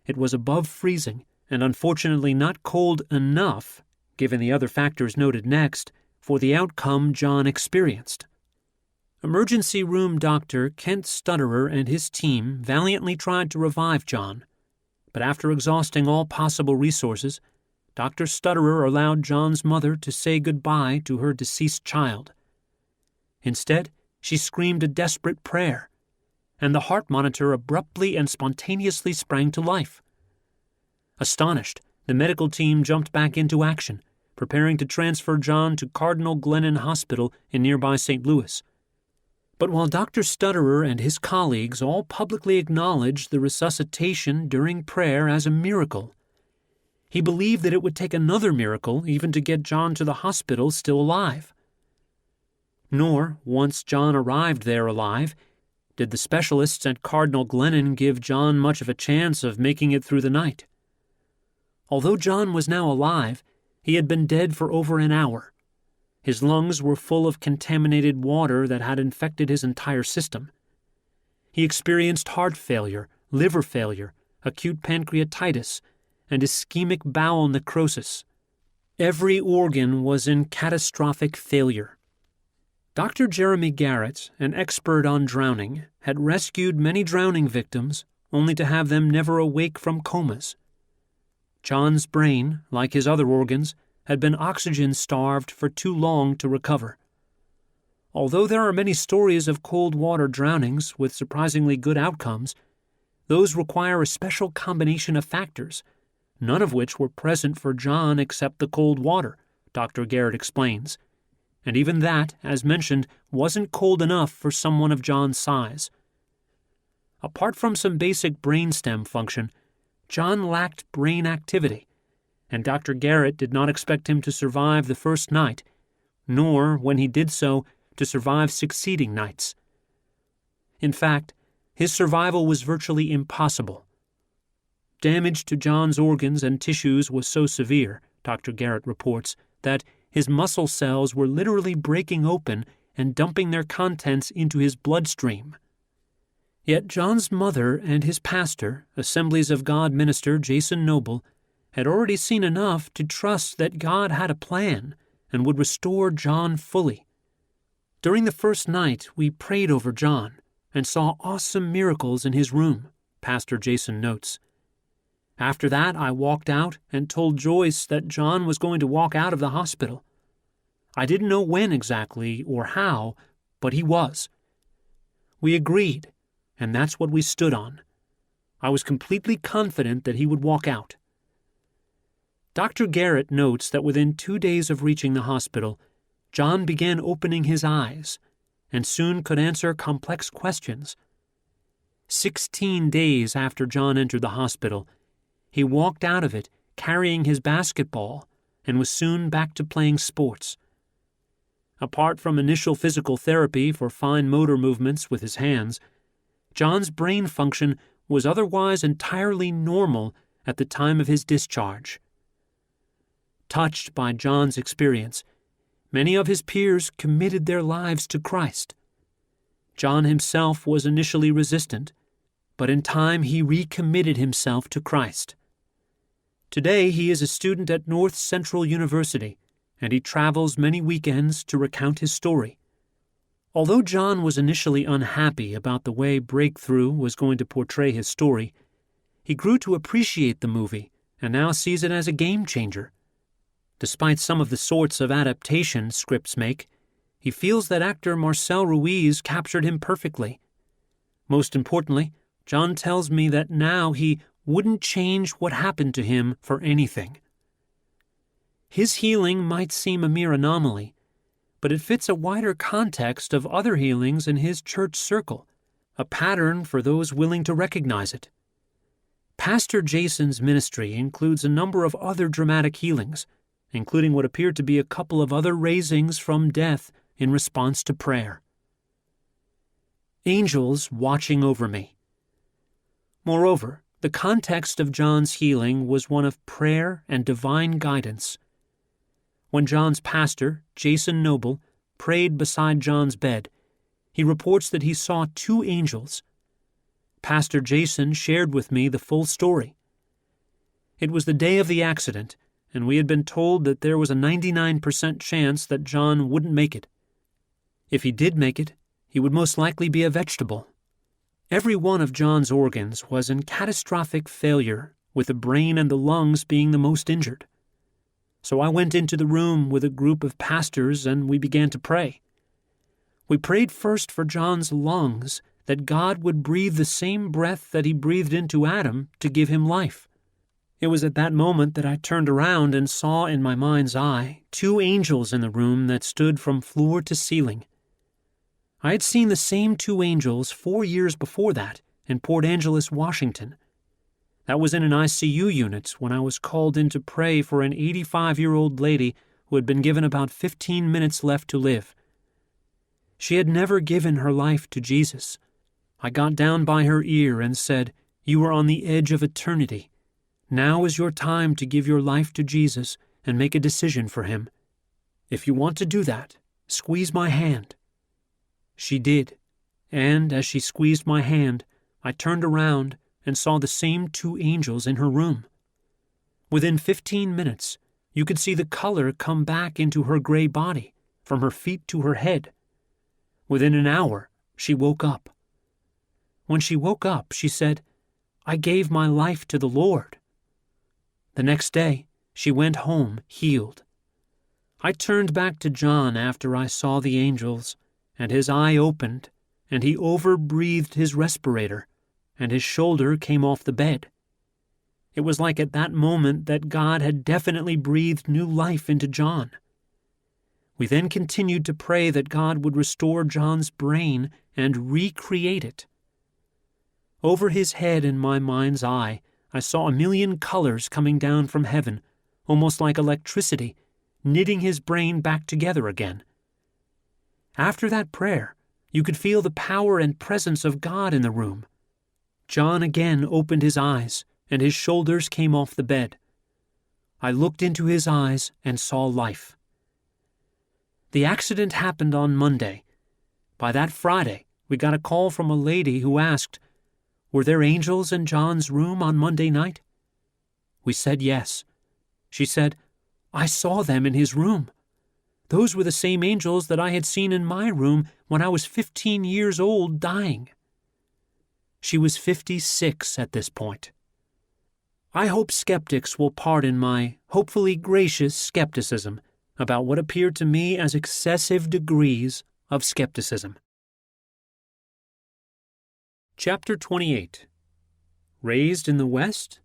it was above freezing and unfortunately not cold enough, given the other factors noted next, for the outcome John experienced. Emergency room doctor Kent Stutterer and his team valiantly tried to revive John, but after exhausting all possible resources, Dr. Stutterer allowed John's mother to say goodbye to her deceased child. Instead, she screamed a desperate prayer, and the heart monitor abruptly and spontaneously sprang to life. Astonished, the medical team jumped back into action, preparing to transfer John to Cardinal Glennon Hospital in nearby St. Louis. But while Dr. Stutterer and his colleagues all publicly acknowledged the resuscitation during prayer as a miracle, he believed that it would take another miracle even to get John to the hospital still alive. Nor, once John arrived there alive, did the specialists at Cardinal Glennon give John much of a chance of making it through the night. Although John was now alive, he had been dead for over an hour. His lungs were full of contaminated water that had infected his entire system. He experienced heart failure, liver failure, acute pancreatitis, and ischemic bowel necrosis. Every organ was in catastrophic failure. Dr. Jeremy Garrett, an expert on drowning, had rescued many drowning victims only to have them never awake from comas. John's brain, like his other organs, had been oxygen-starved for too long to recover. Although there are many stories of cold water drownings with surprisingly good outcomes, those require a special combination of factors, none of which were present for John except the cold water, Dr. Garrett explains. And even that, as mentioned, wasn't cold enough for someone of John's size. Apart from some basic brainstem function, John lacked brain activity, and Dr. Garrett did not expect him to survive the first night, nor, when he did so, to survive succeeding nights. In fact, his survival was virtually impossible. Damage to John's organs and tissues was so severe, Dr. Garrett reports, that his muscle cells were literally breaking open and dumping their contents into his bloodstream. Yet John's mother and his pastor, Assemblies of God minister Jason Noble, had already seen enough to trust that God had a plan and would restore John fully. During the first night, we prayed over John and saw awesome miracles in his room, Pastor Jason notes. After that, I walked out and told Joyce that John was going to walk out of the hospital. I didn't know when exactly or how, but he was. We agreed, and that's what we stood on. I was completely confident that he would walk out. Dr. Garrett notes that within 2 days of reaching the hospital, John began opening his eyes and soon could answer complex questions. 16 days after John entered the hospital, he walked out of it carrying his basketball and was soon back to playing sports. Apart from initial physical therapy for fine motor movements with his hands, John's brain function was otherwise entirely normal at the time of his discharge. Touched by John's experience, many of his peers committed their lives to Christ. John himself was initially resistant, but in time he recommitted himself to Christ. Today he is a student at North Central University, and he travels many weekends to recount his story. Although John was initially unhappy about the way Breakthrough was going to portray his story, he grew to appreciate the movie and now sees it as a game changer. Despite some of the sorts of adaptation scripts make, he feels that actor Marcel Ruiz captured him perfectly. Most importantly, John tells me that now he wouldn't change what happened to him for anything. His healing might seem a mere anomaly, but it fits a wider context of other healings in his church circle, a pattern for those willing to recognize it. Pastor Jason's ministry includes a number of other dramatic healings, including what appeared to be a couple of other raisings from death in response to prayer. Angels watching over me. Moreover, the context of John's healing was one of prayer and divine guidance. When John's pastor, Jason Noble, prayed beside John's bed, he reports that he saw 2 angels. Pastor Jason shared with me the full story. It was the day of the accident, and we had been told that there was a 99% chance that John wouldn't make it. If he did make it, he would most likely be a vegetable. Every one of John's organs was in catastrophic failure, with the brain and the lungs being the most injured. So I went into the room with a group of pastors and we began to pray. We prayed first for John's lungs, that God would breathe the same breath that he breathed into Adam to give him life. It was at that moment that I turned around and saw in my mind's eye 2 angels in the room that stood from floor to ceiling. I had seen the same 2 angels 4 years before that in Port Angeles, Washington. That was in an ICU unit when I was called in to pray for an 85-year-old lady who had been given about 15 minutes left to live. She had never given her life to Jesus. I got down by her ear and said, "You are on the edge of eternity. Now is your time to give your life to Jesus and make a decision for him. If you want to do that, squeeze my hand." She did, and as she squeezed my hand, I turned around and saw the same 2 angels in her room. Within 15 minutes, you could see the color come back into her gray body, from her feet to her head. Within an hour, she woke up. When she woke up, she said, "I gave my life to the Lord." The next day, she went home healed. I turned back to John after I saw the angels, and his eye opened, and he over-breathed his respirator, and his shoulder came off the bed. It was like at that moment that God had definitely breathed new life into John. We then continued to pray that God would restore John's brain and recreate it. Over his head in my mind's eye, I saw a million colors coming down from heaven, almost like electricity, knitting his brain back together again. After that prayer, you could feel the power and presence of God in the room. John again opened his eyes, and his shoulders came off the bed. I looked into his eyes and saw life. The accident happened on Monday. By that Friday, we got a call from a lady who asked, "Were there angels in John's room on Monday night?" We said yes. She said, "I saw them in his room. Those were the same angels that I had seen in my room when I was 15 years old dying." She was 56 at this point. I hope skeptics will pardon my hopefully gracious skepticism about what appeared to me as excessive degrees of skepticism. Chapter 28. Raised in the West?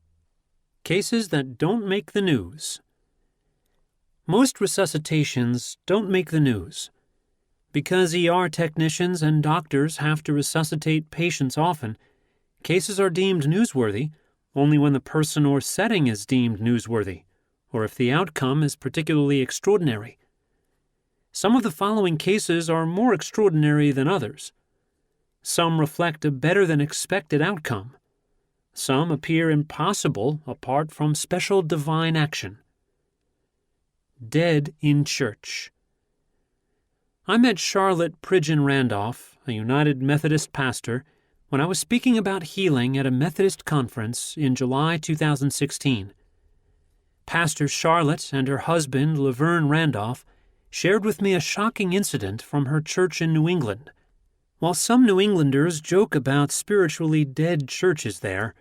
Cases that don't make the news. Most resuscitations don't make the news. Because ER technicians and doctors have to resuscitate patients often, cases are deemed newsworthy only when the person or setting is deemed newsworthy, or if the outcome is particularly extraordinary. Some of the following cases are more extraordinary than others. Some reflect a better-than-expected outcome. Some appear impossible apart from special divine action. Dead in church. I met Charlotte Pridgeon Randolph, a United Methodist pastor, when I was speaking about healing at a Methodist conference in July 2016. Pastor Charlotte and her husband, Laverne Randolph, shared with me a shocking incident from her church in New England. While some New Englanders joke about spiritually dead churches there,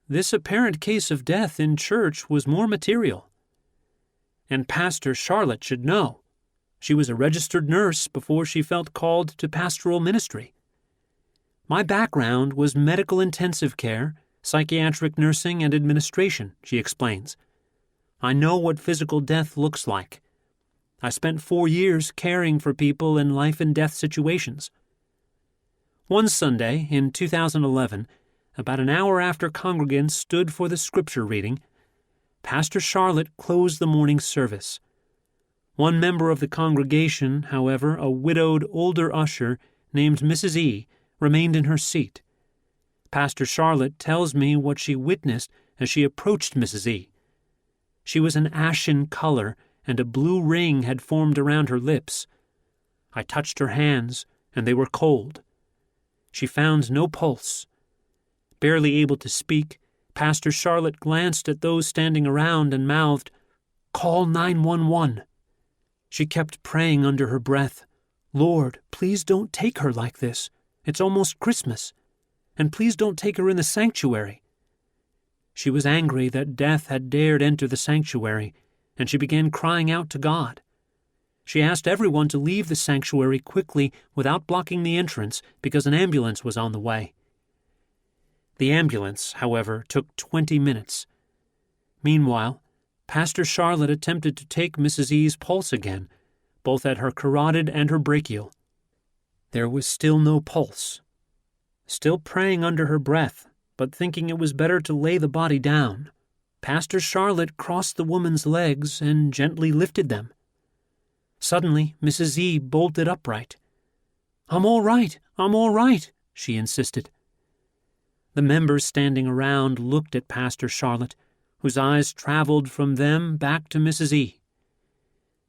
this apparent case of death in church was more material. And Pastor Charlotte should know. She was a registered nurse before she felt called to pastoral ministry. My background was medical intensive care, psychiatric nursing, and administration, she explains. I know what physical death looks like. I spent 4 years caring for people in life and death situations. One Sunday in 2011, about an hour after congregants stood for the scripture reading, Pastor Charlotte closed the morning service. One member of the congregation, however, a widowed older usher named Mrs. E., remained in her seat. Pastor Charlotte tells me what she witnessed as she approached Mrs. E. She was an ashen color, and a blue ring had formed around her lips. I touched her hands, and they were cold. She found no pulse. Barely able to speak, Pastor Charlotte glanced at those standing around and mouthed, "Call 911." She kept praying under her breath, "Lord, please don't take her like this. It's almost Christmas. And please don't take her in the sanctuary." She was angry that death had dared enter the sanctuary, and she began crying out to God. She asked everyone to leave the sanctuary quickly without blocking the entrance because an ambulance was on the way. The ambulance, however, took 20 minutes. Meanwhile, Pastor Charlotte attempted to take Mrs. E.'s pulse again, both at her carotid and her brachial. There was still no pulse. Still praying under her breath, but thinking it was better to lay the body down, Pastor Charlotte crossed the woman's legs and gently lifted them. Suddenly, Mrs. E. bolted upright. I'm all right, she insisted. The members standing around looked at Pastor Charlotte, whose eyes traveled from them back to Mrs. E.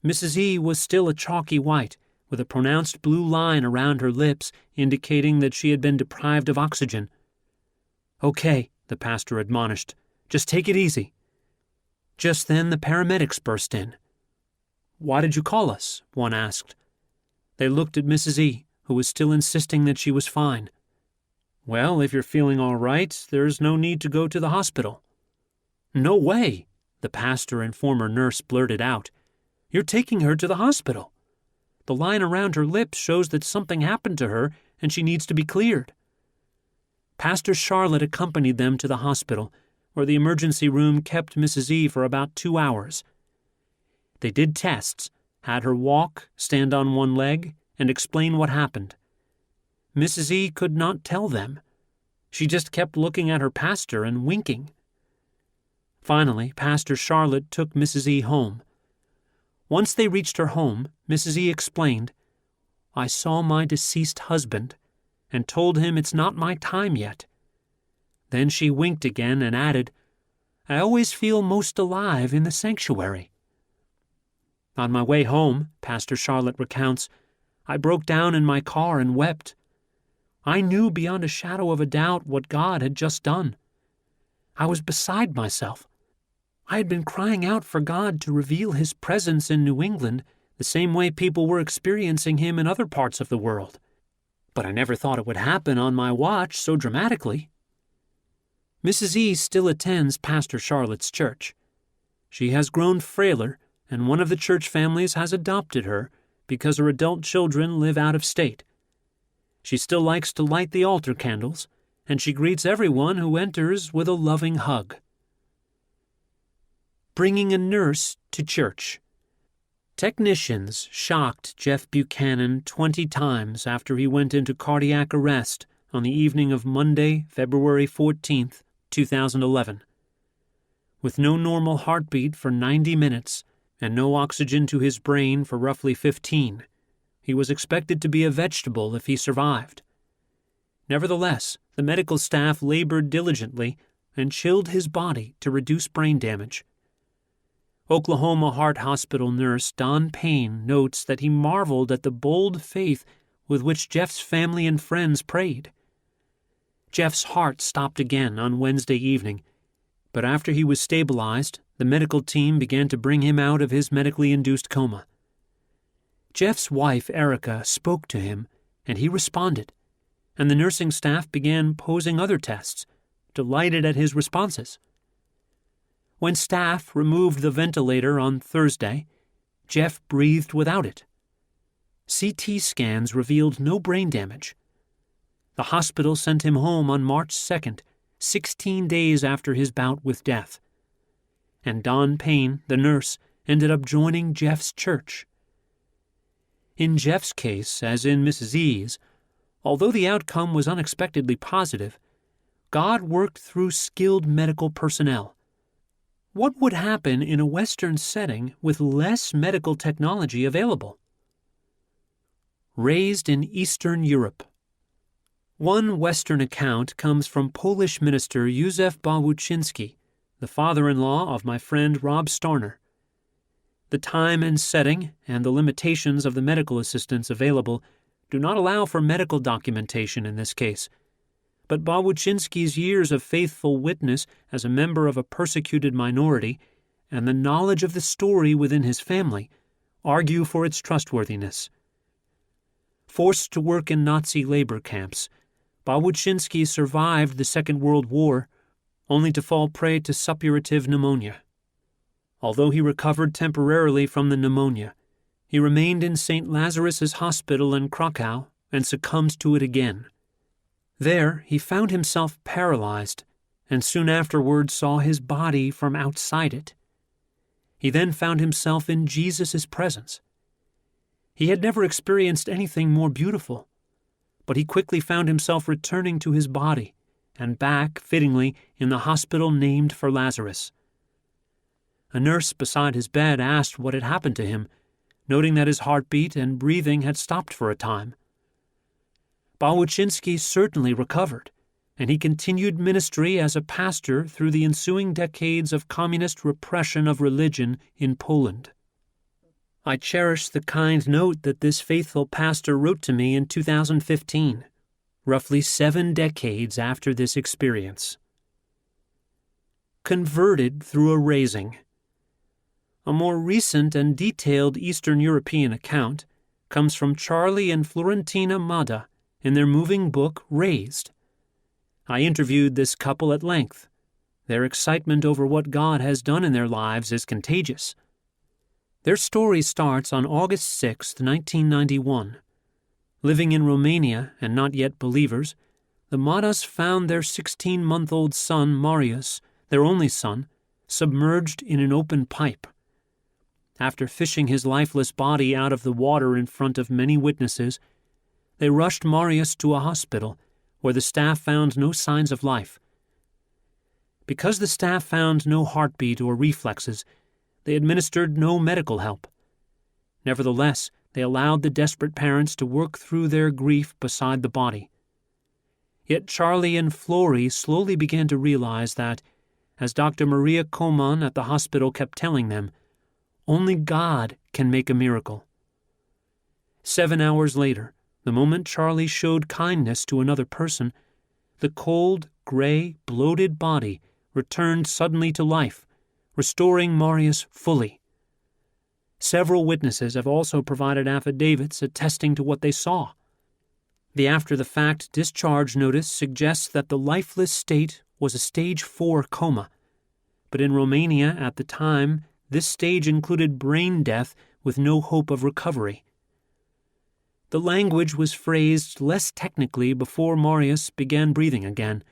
Mrs. E. was still a chalky white, with a pronounced blue line around her lips indicating that she had been deprived of oxygen. "Okay," the pastor admonished. "Just take it easy." Just then the paramedics burst in. "Why did you call us?" one asked. They looked at Mrs. E., who was still insisting that she was fine. "Well, if you're feeling all right, there's no need to go to the hospital." "No way," the pastor and former nurse blurted out. "You're taking her to the hospital. The line around her lips shows that something happened to her and she needs to be cleared." Pastor Charlotte accompanied them to the hospital, where the emergency room kept Mrs. E for about 2 hours. They did tests, had her walk, stand on one leg, and explain what happened. Mrs. E could not tell them. She just kept looking at her pastor and winking. Finally, Pastor Charlotte took Mrs. E home. Once they reached her home, Mrs. E explained, "I saw my deceased husband and told him it's not my time yet." Then she winked again and added, "I always feel most alive in the sanctuary." "On my way home," Pastor Charlotte recounts, "I broke down in my car and wept. I knew beyond a shadow of a doubt what God had just done. I was beside myself. I had been crying out for God to reveal His presence in New England the same way people were experiencing Him in other parts of the world. But I never thought it would happen on my watch so dramatically." Mrs. E still attends Pastor Charlotte's church. She has grown frailer, and one of the church families has adopted her because her adult children live out of state. She still likes to light the altar candles, and she greets everyone who enters with a loving hug. Bringing a nurse to church. Technicians shocked Jeff Buchanan 20 times after he went into cardiac arrest on the evening of Monday, February 14, 2011. With no normal heartbeat for 90 minutes and no oxygen to his brain for roughly 15, he was expected to be a vegetable if he survived. Nevertheless, the medical staff labored diligently and chilled his body to reduce brain damage. Oklahoma Heart Hospital nurse Don Payne notes that he marveled at the bold faith with which Jeff's family and friends prayed. Jeff's heart stopped again on Wednesday evening, but after he was stabilized, the medical team began to bring him out of his medically induced coma. Jeff's wife, Erica, spoke to him, and he responded, and the nursing staff began posing other tests, delighted at his responses. When staff removed the ventilator on Thursday, Jeff breathed without it. CT scans revealed no brain damage. The hospital sent him home on March 2nd, 16 days after his bout with death. And Don Payne, the nurse, ended up joining Jeff's church. In Jeff's case, as in Mrs. E's, although the outcome was unexpectedly positive, God worked through skilled medical personnel. What would happen in a Western setting with less medical technology available? Raised in Eastern Europe. One Western account comes from Polish minister Józef Bałtycki, the father-in-law of my friend Rob Starner. The time and setting and the limitations of the medical assistance available do not allow for medical documentation in this case, but Bałtycki's years of faithful witness as a member of a persecuted minority and the knowledge of the story within his family argue for its trustworthiness. Forced to work in Nazi labor camps, Bałtycki survived the Second World War, only to fall prey to suppurative pneumonia. Although he recovered temporarily from the pneumonia, he remained in St. Lazarus's Hospital in Krakow and succumbed to it again. There, he found himself paralyzed, and soon afterward saw his body from outside it. He then found himself in Jesus' presence. He had never experienced anything more beautiful, but he quickly found himself returning to his body and back, fittingly, in the hospital named for Lazarus. A nurse beside his bed asked what had happened to him, noting that his heartbeat and breathing had stopped for a time. Bałtycki certainly recovered, and he continued ministry as a pastor through the ensuing decades of communist repression of religion in Poland. I cherish the kind note that this faithful pastor wrote to me in 2015, roughly 7 decades after this experience. Converted through a raising. A more recent and detailed Eastern European account, comes from Charlie and Florentina Mada in their moving book, Raised. I interviewed this couple at length. Their excitement over what God has done in their lives is contagious. Their story starts on August 6, 1991. Living in Romania and not yet believers, the Madas found their 16-month-old son, Marius, their only son, submerged in an open pipe. After fishing his lifeless body out of the water in front of many witnesses, they rushed Marius to a hospital where the staff found no signs of life. Because the staff found no heartbeat or reflexes, they administered no medical help. Nevertheless, they allowed the desperate parents to work through their grief beside the body. Yet Charlie and Flory slowly began to realize that, as Dr. Maria Coman at the hospital kept telling them, only God can make a miracle. 7 hours later, the moment Charlie showed kindness to another person, the cold, gray, bloated body returned suddenly to life, restoring Marius fully. Several witnesses have also provided affidavits attesting to what they saw. The after-the-fact discharge notice suggests that the lifeless state was a stage 4 coma, but in Romania at the time, this stage included brain death with no hope of recovery. The language was phrased less technically before Marius began breathing again.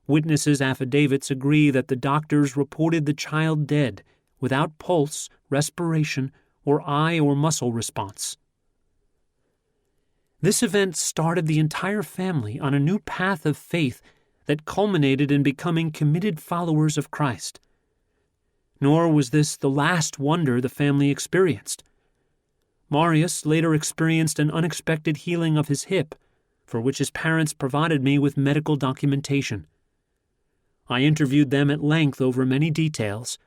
Witnesses' affidavits agree that the doctors reported the child dead, without pulse, respiration, or eye or muscle response. This event started the entire family on a new path of faith that culminated in becoming committed followers of Christ. Nor was this the last wonder the family experienced. Marius later experienced an unexpected healing of his hip, for which his parents provided me with medical documentation. I interviewed them at length over many details.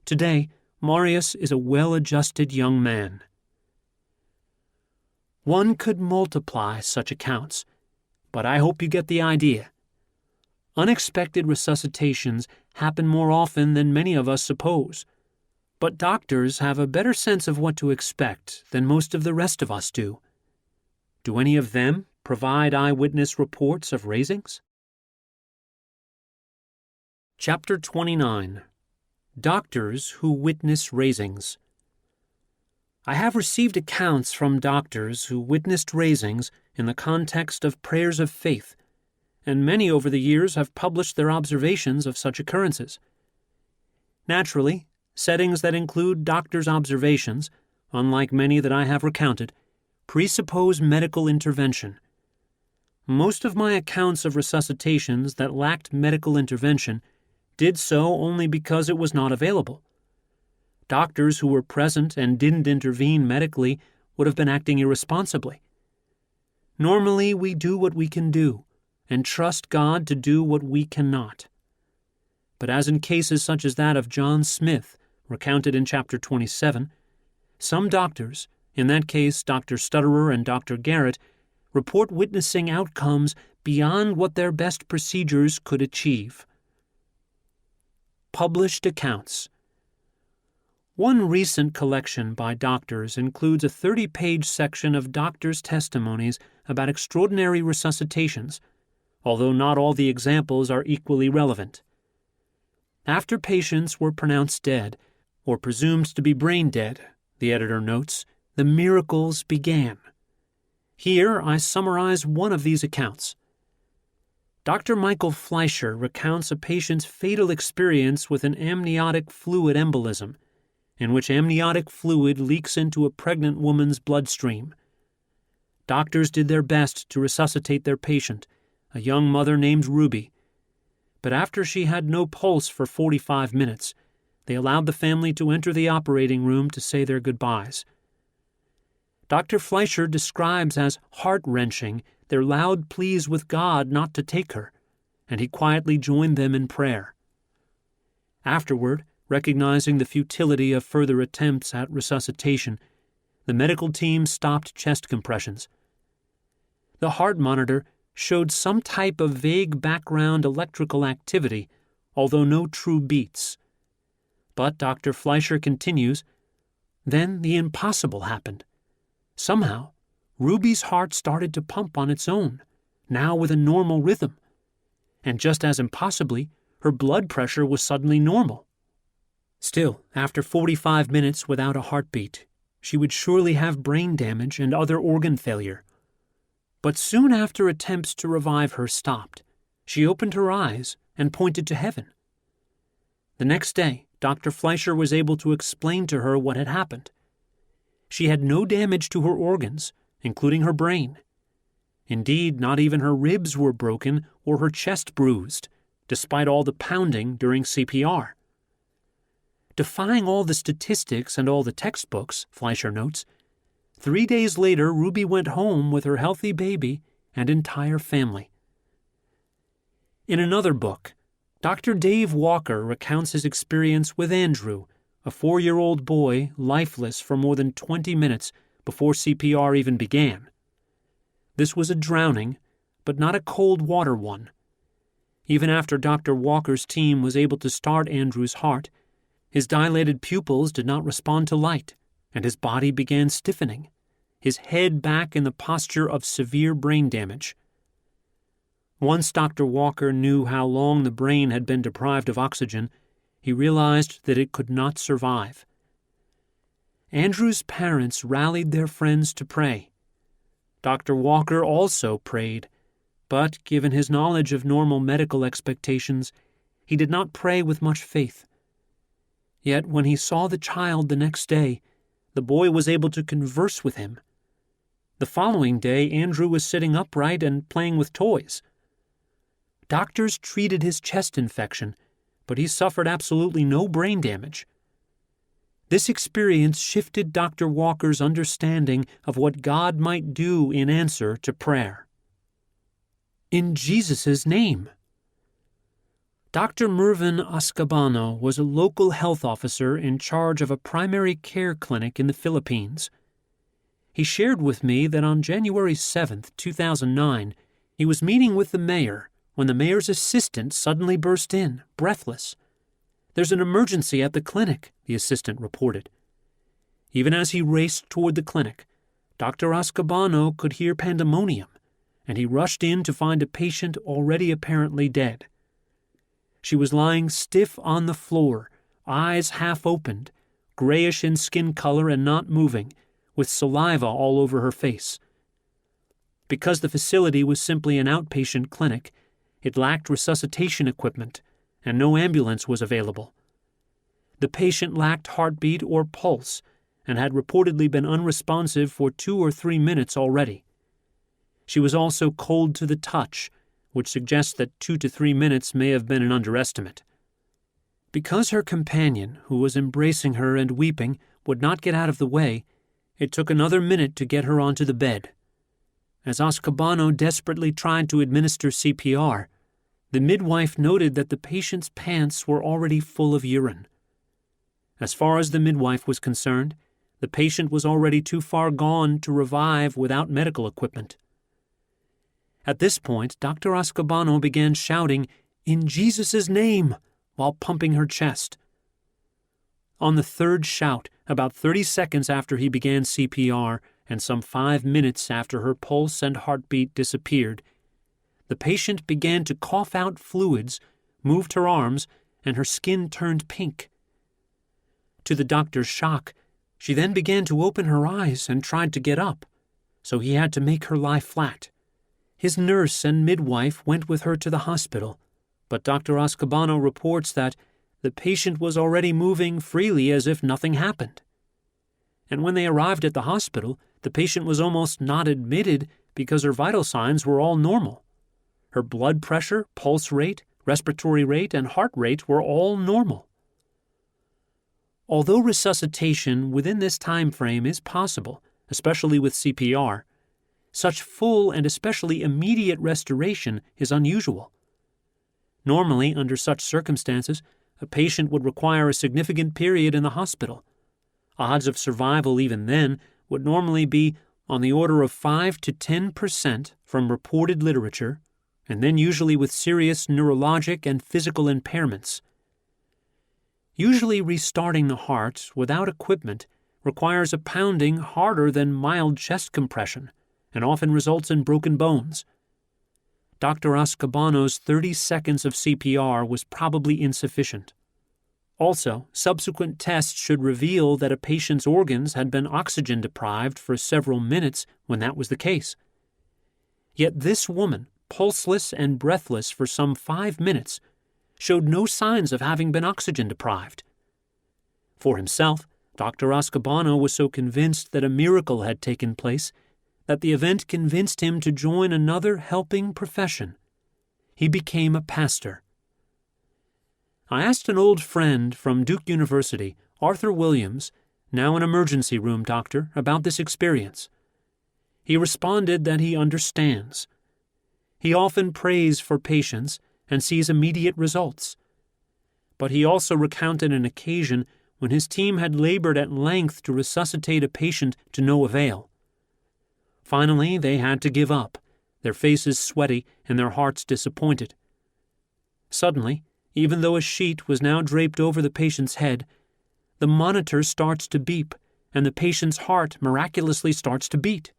Today, Marius is a well-adjusted young man. One could multiply such accounts, but I hope you get the idea. Unexpected resuscitations happen more often than many of us suppose, but doctors have a better sense of what to expect than most of the rest of us do. Do any of them provide eyewitness reports of raisings? Chapter 29. Doctors Who Witness Raisings. I have received accounts from doctors who witnessed raisings in the context of prayers of faith, and many over the years have published their observations of such occurrences. Naturally, settings that include doctors' observations, unlike many that I have recounted, presuppose medical intervention. Most of my accounts of resuscitations that lacked medical intervention did so only because it was not available. Doctors who were present and didn't intervene medically would have been acting irresponsibly. Normally, we do what we can do and trust God to do what we cannot. But as in cases such as that of John Smith, recounted in chapter 27, some doctors, in that case Dr. Stutterer and Dr. Garrett, report witnessing outcomes beyond what their best procedures could achieve. Published accounts. One recent collection by doctors includes a 30-page section of doctors' testimonies about extraordinary resuscitations, although not all the examples are equally relevant. After patients were pronounced dead, or presumed to be brain dead, the editor notes, the miracles began. Here I summarize one of these accounts. Dr. Michael Fleischer recounts a patient's fatal experience with an amniotic fluid embolism, in which amniotic fluid leaks into a pregnant woman's bloodstream. Doctors did their best to resuscitate their patient, a young mother named Ruby, but after she had no pulse for 45 minutes, they allowed the family to enter the operating room to say their goodbyes. Dr. Fleischer describes as heart-wrenching their loud pleas with God not to take her, and he quietly joined them in prayer. Afterward, recognizing the futility of further attempts at resuscitation, the medical team stopped chest compressions. The heart monitor showed some type of vague background electrical activity, although no true beats. But Dr. Fleischer continues, then the impossible happened. Somehow, Ruby's heart started to pump on its own, now with a normal rhythm. And just as impossibly, her blood pressure was suddenly normal. Still, after 45 minutes without a heartbeat, she would surely have brain damage and other organ failure. But soon after attempts to revive her stopped, she opened her eyes and pointed to heaven. The next day, Dr. Fleischer was able to explain to her what had happened. She had no damage to her organs, including her brain. Indeed, not even her ribs were broken or her chest bruised, despite all the pounding during CPR. Defying all the statistics and all the textbooks, Fleischer notes, 3 days later Ruby went home with her healthy baby and entire family. In another book, Dr. Dave Walker recounts his experience with Andrew, a 4-year-old boy lifeless for more than 20 minutes before CPR even began. This was a drowning, but not a cold water one. Even after Dr. Walker's team was able to start Andrew's heart, his dilated pupils did not respond to light, and his body began stiffening, his head back in the posture of severe brain damage. Once Dr. Walker knew how long the brain had been deprived of oxygen, he realized that it could not survive. Andrew's parents rallied their friends to pray. Dr. Walker also prayed, but given his knowledge of normal medical expectations, he did not pray with much faith. Yet when he saw the child the next day, the boy was able to converse with him. The following day, Andrew was sitting upright and playing with toys. Doctors treated his chest infection, but he suffered absolutely no brain damage. This experience shifted Dr. Walker's understanding of what God might do in answer to prayer. In Jesus' name. Dr. Mervyn Ascabano was a local health officer in charge of a primary care clinic in the Philippines. He shared with me that on January 7, 2009, he was meeting with the mayor when the mayor's assistant suddenly burst in, breathless. "There's an emergency at the clinic," the assistant reported. Even as he raced toward the clinic, Dr. Ascabano could hear pandemonium, and he rushed in to find a patient already apparently dead. She was lying stiff on the floor, eyes half opened, grayish in skin color and not moving, with saliva all over her face. Because the facility was simply an outpatient clinic, it lacked resuscitation equipment, and no ambulance was available. The patient lacked heartbeat or pulse and had reportedly been unresponsive for 2 or 3 minutes already. She was also cold to the touch, which suggests that 2 to 3 minutes may have been an underestimate. Because her companion, who was embracing her and weeping, would not get out of the way, it took another minute to get her onto the bed. As Ascabano desperately tried to administer CPR, the midwife noted that the patient's pants were already full of urine. As far as the midwife was concerned, the patient was already too far gone to revive without medical equipment. At this point, Dr. Ascabano began shouting, "In Jesus' name," while pumping her chest. On the third shout, about 30 seconds after he began CPR and some 5 minutes after her pulse and heartbeat disappeared, the patient began to cough out fluids, moved her arms, and her skin turned pink. To the doctor's shock, she then began to open her eyes and tried to get up, so he had to make her lie flat. His nurse and midwife went with her to the hospital, but Dr. Ascabano reports that the patient was already moving freely as if nothing happened. And when they arrived at the hospital, the patient was almost not admitted because her vital signs were all normal. Her blood pressure, pulse rate, respiratory rate, and heart rate were all normal. Although resuscitation within this time frame is possible, especially with CPR, such full and especially immediate restoration is unusual. Normally, under such circumstances, a patient would require a significant period in the hospital. Odds of survival even then would normally be on the order of 5 to 10% from reported literature, and then usually with serious neurologic and physical impairments. Usually restarting the heart without equipment requires a pounding harder than mild chest compression and often results in broken bones. Dr. Ascobano's 30 seconds of CPR was probably insufficient. Also, subsequent tests should reveal that a patient's organs had been oxygen deprived for several minutes when that was the case. Yet this woman, pulseless and breathless for some 5 minutes, showed no signs of having been oxygen deprived. For himself, Dr. Ascobano was so convinced that a miracle had taken place that the event convinced him to join another helping profession. He became a pastor. I asked an old friend from Duke University, Arthur Williams, now an emergency room doctor, about this experience. He responded that he understands. He often prays for patients and sees immediate results. But he also recounted an occasion when his team had labored at length to resuscitate a patient to no avail. Finally, they had to give up, their faces sweaty and their hearts disappointed. Suddenly, even though a sheet was now draped over the patient's head, the monitor starts to beep and the patient's heart miraculously starts to beat.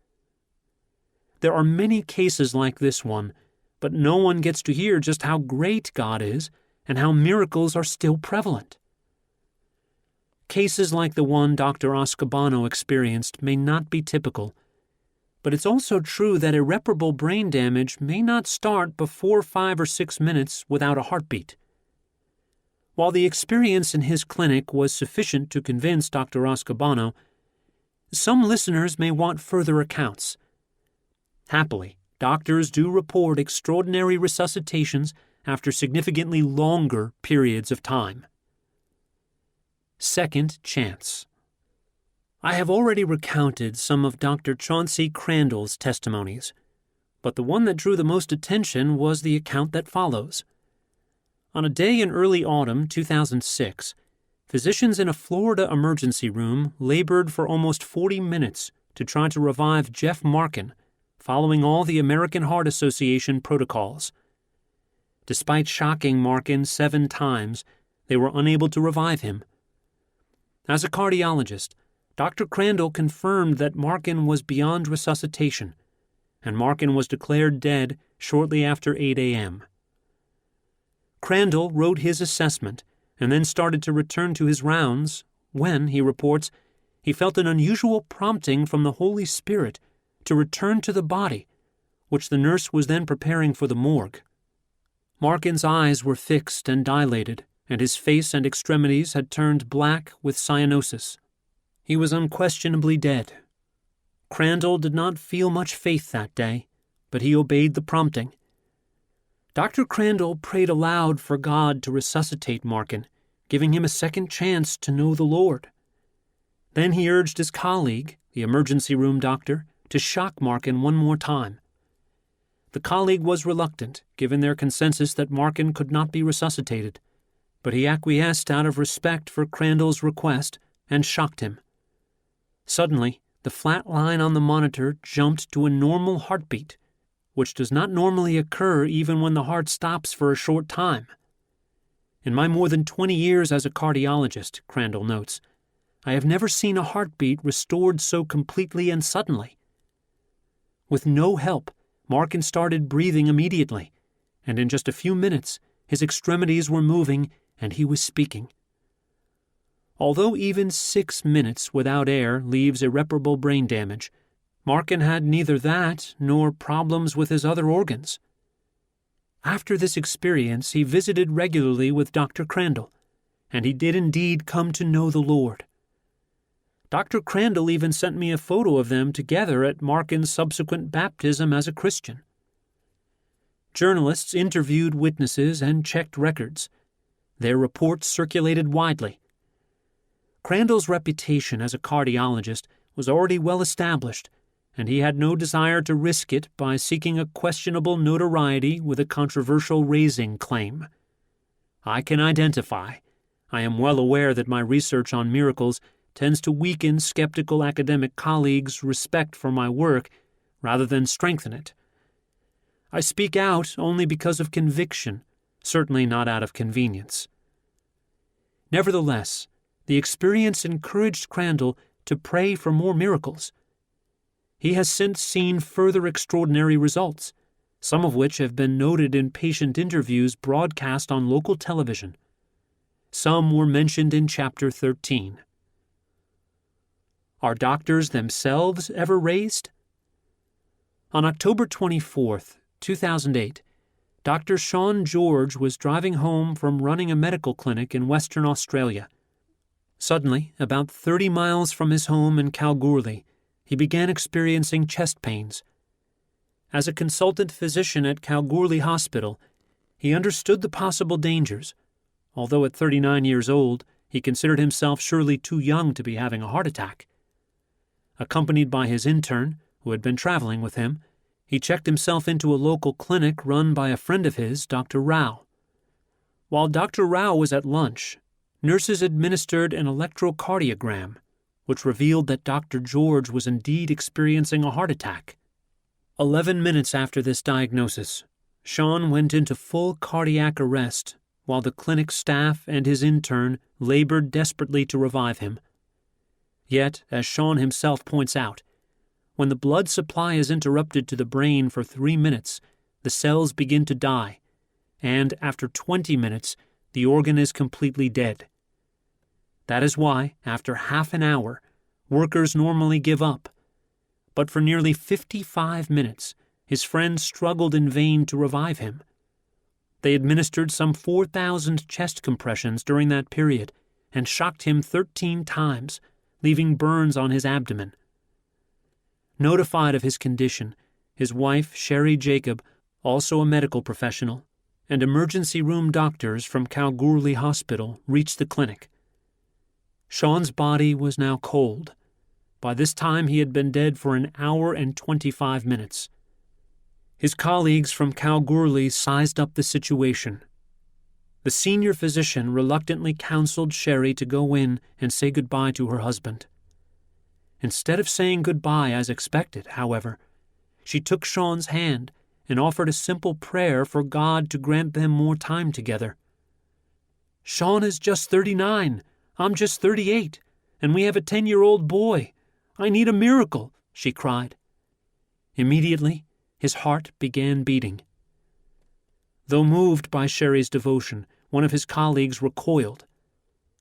There are many cases like this one, but no one gets to hear just how great God is and how miracles are still prevalent. Cases like the one Dr. Ascobano experienced may not be typical, but it's also true that irreparable brain damage may not start before 5 or 6 minutes without a heartbeat. While the experience in his clinic was sufficient to convince Dr. Ascobano, some listeners may want further accounts. Happily, doctors do report extraordinary resuscitations after significantly longer periods of time. Second chance. I have already recounted some of Dr. Chauncey Crandall's testimonies, but the one that drew the most attention was the account that follows. On a day in early autumn 2006, physicians in a Florida emergency room labored for almost 40 minutes to try to revive Jeff Markin, following all the American Heart Association protocols. Despite shocking Markin 7 times, they were unable to revive him. As a cardiologist, Dr. Crandall confirmed that Markin was beyond resuscitation, and Markin was declared dead shortly after 8 a.m. Crandall wrote his assessment and then started to return to his rounds when, he reports, he felt an unusual prompting from the Holy Spirit to return to the body, which the nurse was then preparing for the morgue. Markin's eyes were fixed and dilated, and his face and extremities had turned black with cyanosis. He was unquestionably dead. Crandall did not feel much faith that day, but he obeyed the prompting. Dr. Crandall prayed aloud for God to resuscitate Markin, giving him a second chance to know the Lord. Then he urged his colleague, the emergency room doctor, to shock Markin one more time. The colleague was reluctant, given their consensus that Markin could not be resuscitated, but he acquiesced out of respect for Crandall's request and shocked him. Suddenly, the flat line on the monitor jumped to a normal heartbeat, which does not normally occur even when the heart stops for a short time. In my more than 20 years as a cardiologist, Crandall notes, I have never seen a heartbeat restored so completely and suddenly. With no help, Markin started breathing immediately, and in just a few minutes, his extremities were moving and he was speaking. Although even 6 minutes without air leaves irreparable brain damage, Markin had neither that nor problems with his other organs. After this experience, he visited regularly with Dr. Crandall, and he did indeed come to know the Lord. Dr. Crandall even sent me a photo of them together at Markin's subsequent baptism as a Christian. Journalists interviewed witnesses and checked records. Their reports circulated widely. Crandall's reputation as a cardiologist was already well established, and he had no desire to risk it by seeking a questionable notoriety with a controversial raising claim. I can identify. I am well aware that my research on miracles tends to weaken skeptical academic colleagues' respect for my work rather than strengthen it. I speak out only because of conviction, certainly not out of convenience. Nevertheless, the experience encouraged Crandall to to pray for more miracles. He has since seen further extraordinary results, some of which have been noted in patient interviews broadcast on local television. Some were mentioned in Chapter 13. Are doctors themselves ever raised? On October 24, 2008, Dr. Sean George was driving home from running a medical clinic in Western Australia. Suddenly, about 30 miles from his home in Kalgoorlie, he began experiencing chest pains. As a consultant physician at Kalgoorlie Hospital, he understood the possible dangers. Although at 39 years old, he considered himself surely too young to be having a heart attack. Accompanied by his intern, who had been traveling with him, he checked himself into a local clinic run by a friend of his, Dr. Rao. While Dr. Rao was at lunch, nurses administered an electrocardiogram, which revealed that Dr. George was indeed experiencing a heart attack. 11 minutes after this diagnosis, Sean went into full cardiac arrest while the clinic staff and his intern labored desperately to revive him. Yet, as Sean himself points out, when the blood supply is interrupted to the brain for 3 minutes, the cells begin to die, and after 20 minutes, the organ is completely dead. That is why, after half an hour, workers normally give up. But for nearly 55 minutes, his friends struggled in vain to revive him. They administered some 4,000 chest compressions during that period and shocked him 13 times, leaving burns on his abdomen. Notified of his condition, his wife, Sherry Jacob, also a medical professional, and emergency room doctors from Kalgoorlie Hospital reached the clinic. Sean's body was now cold. By this time he had been dead for an hour and 25 minutes. His colleagues from Kalgoorlie sized up the situation. The senior physician reluctantly counseled Sherry to go in and say goodbye to her husband. Instead of saying goodbye as expected, however, she took Sean's hand and offered a simple prayer for God to grant them more time together. "Sean is just 39, I'm just 38, and we have a 10-year-old boy. I need a miracle," she cried. Immediately, his heart began beating. Though moved by Sherry's devotion, one of his colleagues recoiled.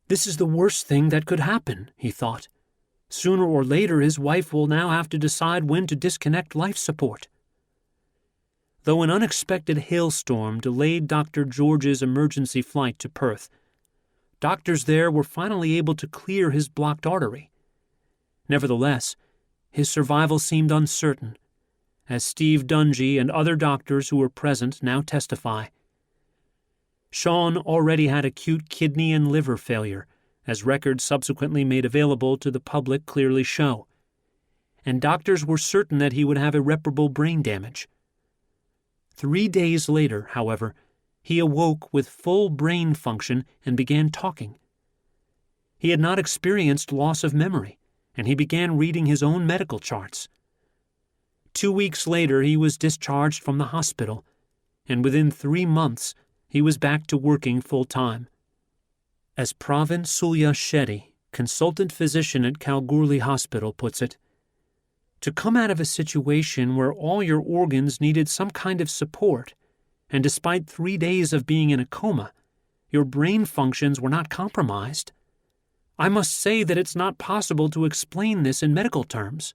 "This is the worst thing that could happen," he thought. "Sooner or later his wife will now have to decide when to disconnect life support." Though an unexpected hailstorm delayed Dr. George's emergency flight to Perth, doctors there were finally able to clear his blocked artery. Nevertheless, his survival seemed uncertain, as Steve Dungy and other doctors who were present now testify. Sean already had acute kidney and liver failure, as records subsequently made available to the public clearly show, and doctors were certain that he would have irreparable brain damage. 3 days later, however, he awoke with full brain function and began talking. He had not experienced loss of memory, and he began reading his own medical charts. 2 weeks later, he was discharged from the hospital, and within 3 months, he was back to working full-time. As Pravin Sulya Shetty, consultant physician at Kalgoorlie Hospital, puts it, "To come out of a situation where all your organs needed some kind of support, and despite 3 days of being in a coma, your brain functions were not compromised. I must say that it's not possible to explain this in medical terms."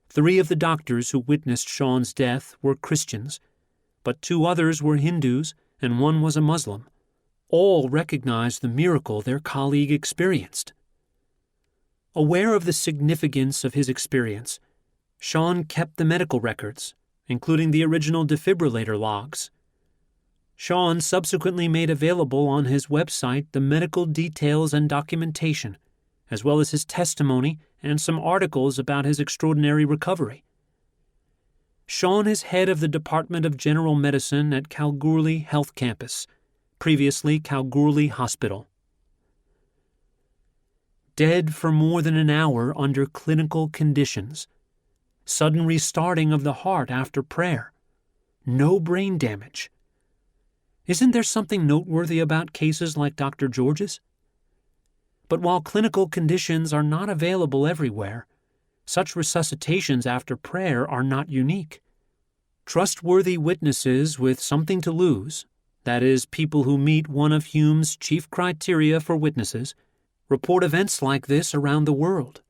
3 of the doctors who witnessed Sean's death were Christians, but 2 others were Hindus and 1 was a Muslim. All recognized the miracle their colleague experienced. Aware of the significance of his experience, Sean kept the medical records, including the original defibrillator logs. Sean subsequently made available on his website the medical details and documentation, as well as his testimony and some articles about his extraordinary recovery. Sean is head of the Department of General Medicine at Kalgoorlie Health Campus, previously Kalgoorlie Hospital. Dead for more than an hour under clinical conditions. Sudden restarting of the heart after prayer. No brain damage. Isn't there something noteworthy about cases like Dr. George's? But while clinical conditions are not available everywhere, such resuscitations after prayer are not unique. Trustworthy witnesses with something to lose, that is, people who meet one of Hume's chief criteria for witnesses, report events like this around the world,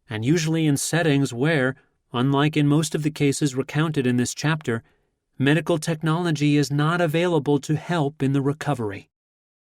and usually in settings where, unlike in most of the cases recounted in this chapter, medical technology is not available to help in the recovery.